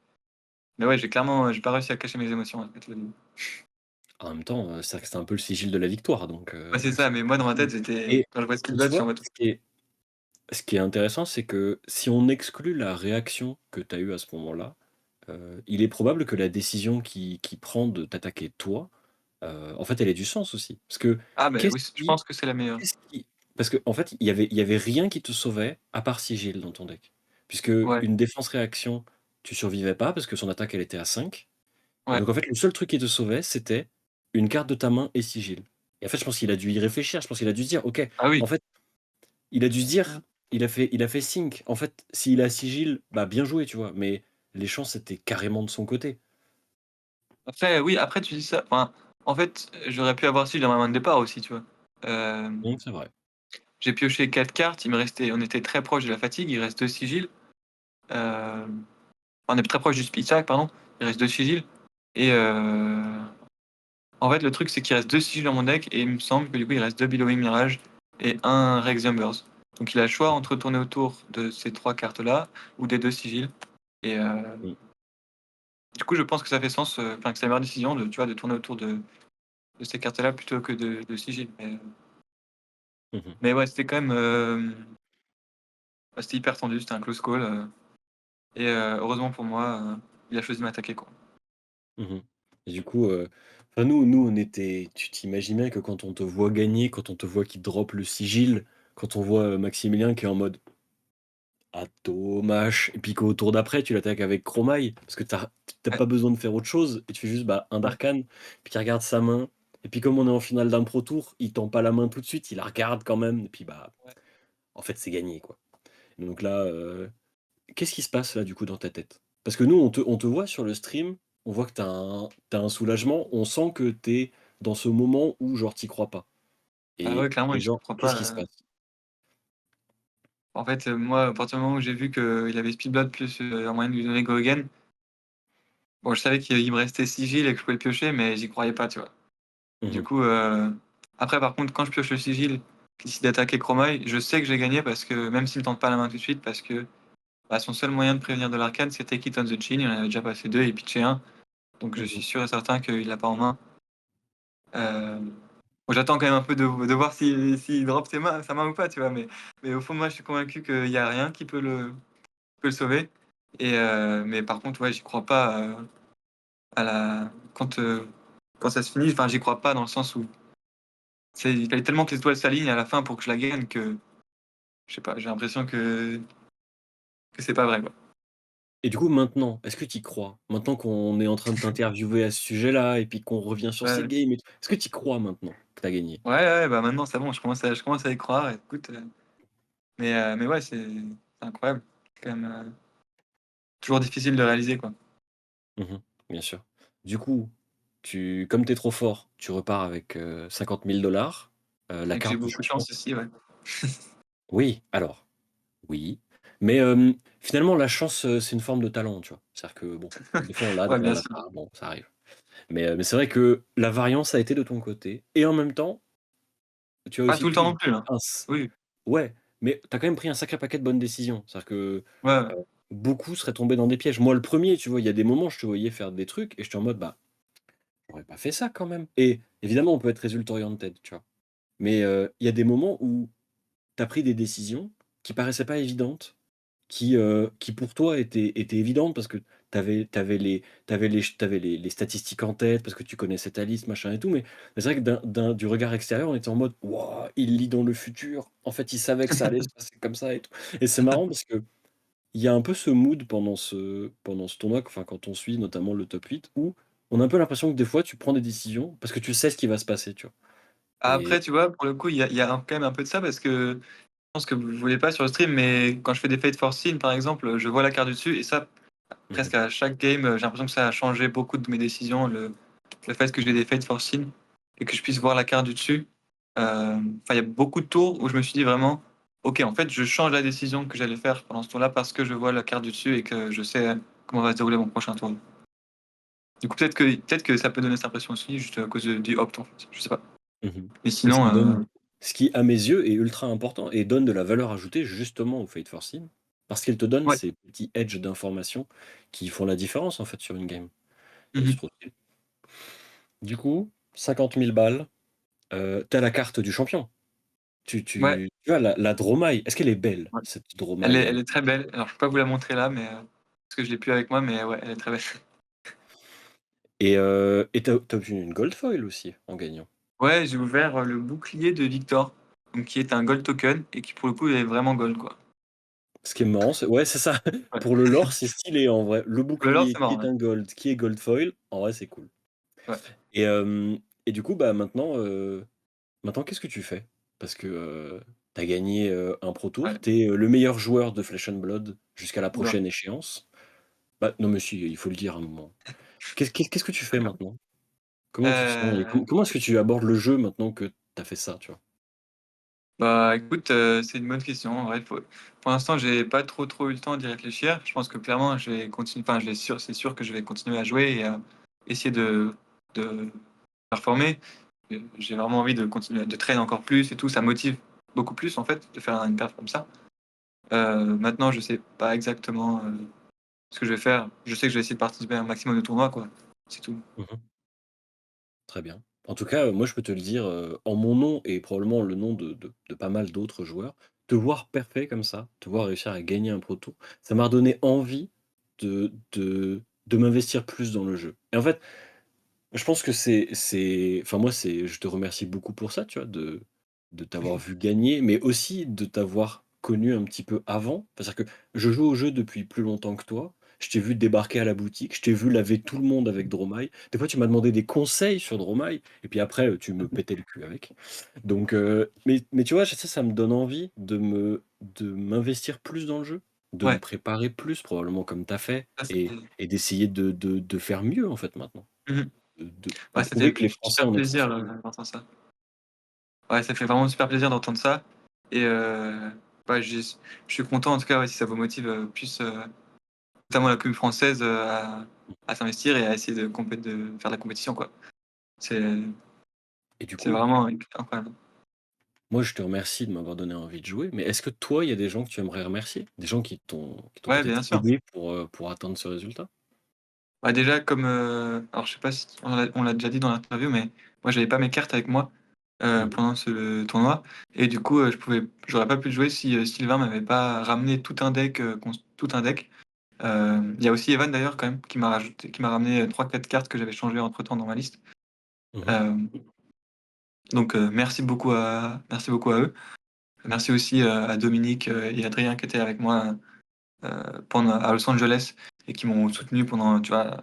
ouais, j'ai pas réussi à cacher mes émotions, en fait, au début. En même temps, c'est vrai que c'était un peu le sigil de la victoire donc Ouais, c'est ça, c'est mais moi, dans ma tête, et quand je vois tu Skillblood, je suis en vois, mode: ce qui est intéressant, c'est que si on exclut la réaction que tu as eue à ce moment-là, il est probable que la décision qui prend de t'attaquer toi, en fait, elle ait du sens aussi. Parce que «Ah, beh, qu'est-ce oui, je qui pense que c'est la meilleure». qu'est-ce qui parce qu'en fait, il y avait rien qui te sauvait à part Sigil dans ton deck. Puisque Ouais, une défense réaction, tu survivais pas parce que son attaque, elle était à 5. Et ouais. donc en fait, le seul truc qui te sauvait, c'était une carte de ta main et Sigil. Et en fait, je pense qu'il a dû y réfléchir. Je pense qu'il a dû se dire: «OK, Ah oui. en fait» il a dû se dire, il a fait sync. En fait, s'il a Sigil, bah, bien joué, tu vois? Mais les chances étaient carrément de son côté. Après, oui, après tu dis ça, enfin, en fait, j'aurais pu avoir Seal dans ma main de départ aussi, tu vois? Hem, Mmh, c'est vrai. j'ai pioché 4 cartes, on était très proche de la fatigue, il reste 2 sigils, hem, on est très proche du Spitzhack, pardon, il reste 2 sigils et en fait, le truc, c'est qu'il reste 2 sigils dans mon deck et il me semble que du coup, il reste 2 Billowing Mirage et un Rexium Burst. Donc il a le choix entre tourner autour de ces 3 cartes-là ou des 2 sigils et Mmh. du coup, je pense que ça fait sens, enfin, que c'est la meilleure décision de, tu vois, de tourner autour de ces cartes-là plutôt que de sigils. Mmh mh. Mais ouais, c'était quand même, bah, c'était hyper tendu, c'était un close call, et heureusement pour moi, il a choisi de m'attaquer, quoi. Mmh et du coup, enfin nous on était tu t'imagines bien que quand on te voit gagner, quand on te voit qui drop le sigil, quand on voit, Maximilien qui est en mode: «Ah Dommage et puis qu'au tour d'après, tu l'attaques avec Chromai parce que tu Ouais, pas besoin de faire autre chose et tu fais juste, bah, un ouais, d'arcane, puis il regarde sa main et puis comme on est en finale d'un pro tour, il tend pas la main tout de suite, il la regarde quand même et puis, bah, ouais. en fait, c'est gagné, quoi. Donc là, qu'est-ce qui se passe là, du coup, dans ta tête? Parce que nous, on te voit sur le stream, on voit que tu un soulagement, on sent que tu es dans ce moment où genre tu crois pas Ah ouais, clairement, et j'y genre, crois qu'est-ce pas, qui se passe? en fait, moi, à partir du moment où j'ai vu qu'il avait Speedblood plus, un moyen de lui donner Go Again, bon, je savais qu'il me restait Sigil et que je pouvais le piocher, mais j'y croyais pas, tu vois? Mmh Du mh. coup, après par contre, quand je pioche le Sigil, qu'il décide d'attaquer Chromai, je sais que j'ai gagné parce que même s'il me tente pas la main tout de suite, parce que, bah, son seul moyen de prévenir de l'arcane, c'était Take It on the Chin, il en avait déjà passé 2 et pitché un, donc je suis Mmh. sûr et certain qu'il l'a pas en main. Bon, j'attends quand même un peu de voir s'il drop sa main ou pas, tu vois? Mais au fond de moi, je suis convaincu qu'il y a rien qui peut le sauver mais par contre, ouais, j'y crois pas, à la quand ça se finit, enfin, j'y crois pas dans le sens où il fallait tellement que les étoiles s'alignent à la fin pour que je la gagne que, je sais pas, j'ai l'impression que c'est pas vrai, quoi. Et du coup, maintenant, est-ce que tu y crois? Maintenant qu'on est en train de t'interviewer à ce sujet-là et puis qu'on revient sur ces Ouais, games et tout, est-ce que tu y crois maintenant que tu as gagné? ouais, ouais, bah, maintenant, c'est bon, je commence à y croire, écoute, mais ouais, c'est incroyable. C'est quand même, toujours difficile de réaliser, quoi. Mmh. Bien sûr. Du coup, comme tu es trop fort, tu repars avec, 50 000 la Et que j'ai carte du beaucoup de champion. chance aussi, ouais. Oui, alors, oui, mais finalement la chance, c'est une forme de talent, tu vois? C'est-à-dire que bon, des fois on l'a, des Ouais, fois on bien l'a sûr. pas, bon, ça arrive. Mais c'est vrai que la variance a été de ton côté et en même temps, tu as Pas aussi tout le temps pris non plus, hein. un s Oui, ouais, mais tu as quand même pris un sacré paquet de bonnes décisions. C'est-à-dire que, ouais, ouais. beaucoup seraient tombés dans des pièges. Moi le premier, tu vois, il y a des moments, je te voyais faire des trucs et j'étais en mode: «Bah, j'aurais pas fait ça quand même» et évidemment, on peut être result oriented, tu vois? Mais il y a des moments où tu as pris des décisions qui paraissaient pas évidentes, qui pour toi étaient évidentes parce que tu avais les statistiques en tête, parce que tu connaissais ta liste, machin et tout, mais c'est vrai que du regard extérieur, on était en mode: «Waouh, il lit dans le futur. En fait, il savait que ça allait se passer comme ça et tout» et c'est marrant parce qu'il y a un peu ce mood pendant ce tournoi, enfin, quand on suit notamment le top 8 où on a un peu l'impression que des fois, tu prends des décisions parce que tu sais ce qui va se passer, tu vois? Et Après, tu vois, pour le coup, il y a quand même un peu de ça parce que je pense que vous le voyez pas sur le stream, mais quand je fais des Fate for Sin, par exemple, je vois la carte du dessus et ça, mmh presque à chaque game, j'ai l'impression que ça a changé beaucoup de mes décisions, le fait que j'ai des Fate for Sin et que je puisse voir la carte du dessus. Enfin, il y a beaucoup de tours où je me suis dit vraiment: «OK, en fait, je change la décision que j'allais faire pendant ce tour-là parce que je vois la carte du dessus et que je sais comment va se dérouler mon prochain tour». Du coup, peut-être que ça peut donner cette impression aussi juste à cause du opt, en fait, je sais pas. Mmh. Mais Et sinon, ce qui, à mes yeux, est ultra important et donne de la valeur ajoutée justement au Fate Forcing, parce qu'il te donne ouais. ces petits edges d'informations qui font la différence, en fait, sur une game et c'est Mmh. trop stylé. Du coup, 50 000 tu la carte du champion. Ouais, Tu vois la Dromai, est-ce qu'elle est belle, ouais. cette Elle Dromai est là? elle est très belle. Alors, je peux pas vous la montrer là, mais parce que je l'ai plus avec moi, mais ouais, elle est très belle. Et tu obtenu une gold foil aussi en gagnant. Ouais, j'ai ouvert, le bouclier de Victor, donc qui est un gold token et qui pour le coup est vraiment gold, quoi. Ce qui est marrant, c'est ouais, c'est ça. Ouais. Pour le lore, c'est stylé en vrai. Le Le lore, bouclier c'est qui marrant, est ouais. un gold, qui est gold foil, en vrai, c'est cool. Ouais, Et hem et du coup, bah, maintenant qu'est-ce que tu fais? Parce que, tu as gagné, un pro tour, ouais. tu es, le meilleur joueur de Flesh and Blood jusqu'à la Ouh là, prochaine échéance. Bah, non, mais si, il faut le dire à un moment. Qu'est-ce que tu fais d'accord. maintenant? Comment tu te sens et Heu, comment est-ce que tu abordes le jeu maintenant que tu as fait ça, tu vois? Bah, écoute, c'est une bonne question. En vrai, pour l'instant, j'ai pas trop eu le temps d'y réfléchir. Je pense que clairement, je vais continuer enfin, je vais sûr c'est sûr que je vais continuer à jouer et à essayer de performer. J'ai vraiment envie de continuer de train encore plus et tout. Ça motive beaucoup plus, en fait, de faire une perf comme ça. Maintenant, je sais pas exactement, ce que je vais faire. Je sais que je vais essayer de participer à un maximum de tournois, quoi. C'est tout. Mmh. Très bien. En tout cas, moi, je peux te le dire, en mon nom et probablement le nom de pas mal d'autres joueurs, te voir perfect comme ça, te voir réussir à gagner un Pro Tour, ça m'a redonné envie de m'investir plus dans le jeu. Et en fait, je pense que enfin moi, je te remercie beaucoup pour ça, tu vois, de t'avoir vu gagner, mais aussi de t'avoir connu un petit peu avant? C'est-à-dire que je joue au jeu depuis plus longtemps que toi. Je t'ai vu débarquer à la boutique, je t'ai vu laver tout le monde avec Dromai. Des fois, tu m'as demandé des conseils sur Dromai et puis après, tu me pétais le cul avec. Donc mais tu vois, ça me donne envie de m'investir plus dans le jeu, de me Ouais, préparer plus probablement comme tu as fait ça et d'essayer de faire mieux, en fait, maintenant. mmh mh. De Ouais, ça prouver fait que les Français, super on est très plaisir, forts. d'entendre ça. Ouais, ça fait vraiment super plaisir d'entendre ça et ouais, je suis content en tout cas, ouais, si ça vous motive, plus, notamment la commune française, à s'investir et à essayer de faire de la compétition, quoi. C'est Et du c'est coup, vraiment incroyable. moi, je te remercie de m'avoir donné envie de jouer, mais est-ce que toi, il y a des gens que tu aimerais remercier? Des gens qui t'ont Ouais, peut-être bien sûr. aidé pour atteindre ce résultat? Bah, déjà comme, alors je sais pas si on l'a déjà dit dans l'interview, mais moi j'avais pas mes cartes avec moi, Mmh. pendant ce tournoi et du coup, j'aurais pas pu jouer si, Sylvain m'avait pas ramené tout un deck. Il y a aussi Evan d'ailleurs quand même qui m'a ramené, 3-4 cartes que j'avais changées entre-temps dans ma liste. Mmh. Hem, donc merci beaucoup à eux. Merci aussi, à Dominique, et Adrien qui étaient avec moi, pendant à Los Angeles et qui m'ont soutenu pendant, tu vois,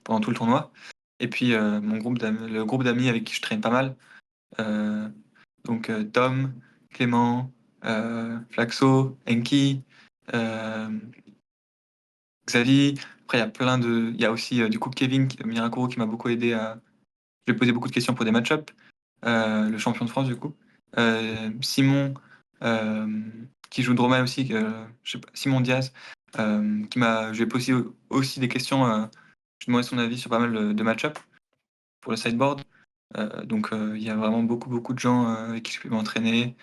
pendant tout le tournoi et puis, le groupe d'amis avec qui je traîne pas mal, heu, donc, Tom, Clément, Flaxo, Enki, hem, Xavi. Après il y a aussi, du coup Kevin Mirakoro qui m'a beaucoup aidé à je lui ai posé beaucoup de questions pour des match-up, le champion de France du coup. Simon, qui joue Droma aussi, je sais pas, Simon Diaz, je lui ai posé aussi des questions, je lui ai demandé son avis sur pas mal de match-up pour le sideboard. Donc il y a vraiment beaucoup, beaucoup de gens, avec qui je peux m'entraîner,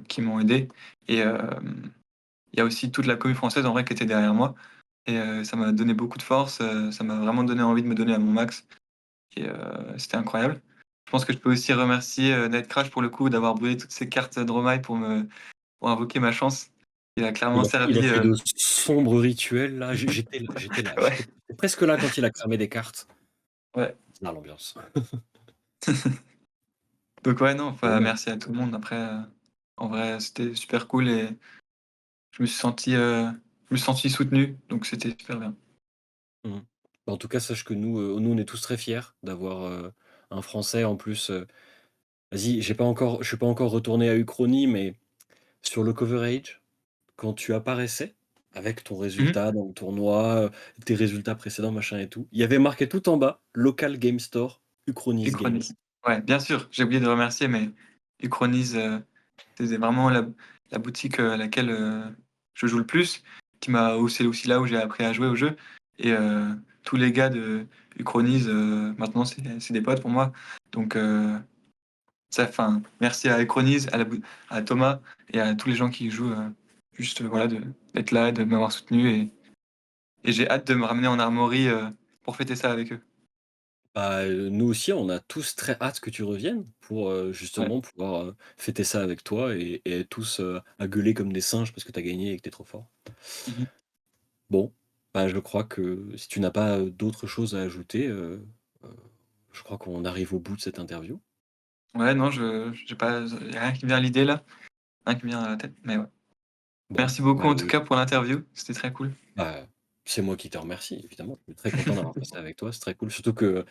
qui m'ont aidé et il y a aussi toute la commu française en vrai qui était derrière moi et ça m'a donné beaucoup de force, ça m'a vraiment donné envie de me donner à mon max et c'était incroyable. Je pense que je peux aussi remercier, Nightcrash pour le coup d'avoir brûlé toutes ces cartes Dromai pour invoquer ma chance. Il a clairement Il a servi, fait de sombres rituels là, j'étais là, ouais, j'étais presque là quand il a cramé des cartes. ouais. C'est ça l'ambiance. Donc ouais, non, Bon enfin bah, merci à tout le monde après, en vrai c'était super cool et je me suis senti soutenu, donc c'était super bien. mmh. Bah, en tout cas, sache que nous, on est tous très fiers d'avoir, un Français en plus, vas-y, je suis pas encore retourné à Uchronie, mais sur le coverage, quand tu apparaissais avec ton Mmh mh. résultat dans le tournoi, tes résultats précédents, machin et tout, il y avait marqué tout en bas: «Local Game Store, Uchronis Games». Uchronis. Ouais, bien sûr, j'ai oublié de remercier, mais Uchronis, c'était vraiment la boutique, à laquelle, je joue le plus, c'est aussi là où j'ai appris à jouer au jeu et tous les gars de Uchronis, maintenant c'est des potes pour moi. Donc merci à Uchronis, à Thomas et à tous les gens qui y jouent, juste, voilà, d'être là, de m'avoir soutenu et j'ai hâte de me ramener en armory, pour fêter ça avec eux. Bah, nous aussi, on a tous très hâte que tu reviennes pour, Ouais. justement pouvoir, fêter ça avec toi et être tous, à gueuler comme des singes parce que tu as gagné et que tu es trop fort. Mmh mh. Bon, bah, je crois que si tu n'as pas, d'autres choses à ajouter, heu, je crois qu'on arrive au bout de cette interview. Ouais, non, je j'ai pas y a rien qui me vient à l'idée là, rien qui me vient à la tête, mais ouais. Bon, Merci beaucoup bah, en tout cas pour l'interview, c'était très cool. bah, c'est moi qui te remercie évidemment. Je suis très content d'avoir fait ça avec toi, c'est très cool. Surtout que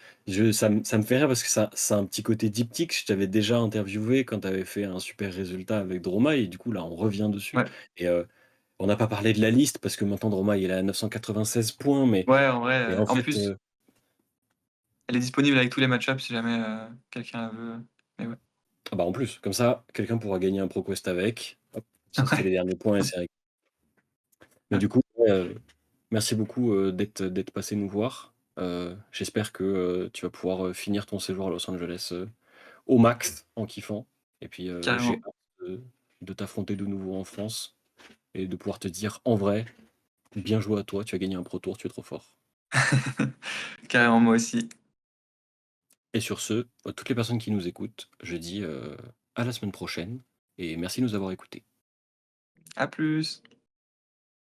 ça me fait rire parce que ça a un petit côté diptyque. Je t'avais déjà interviewé quand tu avais fait un super résultat avec Droma et du coup là, on revient dessus Ouais. et on n'a pas parlé de la liste parce que maintenant Droma il est à 996 points Ouais, en vrai, mais en en fait, plus, elle est disponible avec tous les match-ups si jamais, quelqu'un la veut, mais ouais. ah bah, en plus, comme ça, quelqu'un pourra gagner un ProQuest avec. Hop, ça te fait les Ouais, derniers points et c'est réglé. Mais ouais. du coup, ouais, merci beaucoup, d'être passé nous voir. J'espère que, tu vas pouvoir, finir ton séjour à Los Angeles, au max en kiffant et puis, j'ai Carrément. hâte de t'affronter de nouveau en France et de pouvoir te dire en vrai: «Bien joué à toi, tu as gagné un Pro Tour, tu es trop fort». Carrément, moi aussi. Et sur ce, toutes les personnes qui nous écoutent, je dis, à la semaine prochaine et merci de nous avoir écoutés. À plus.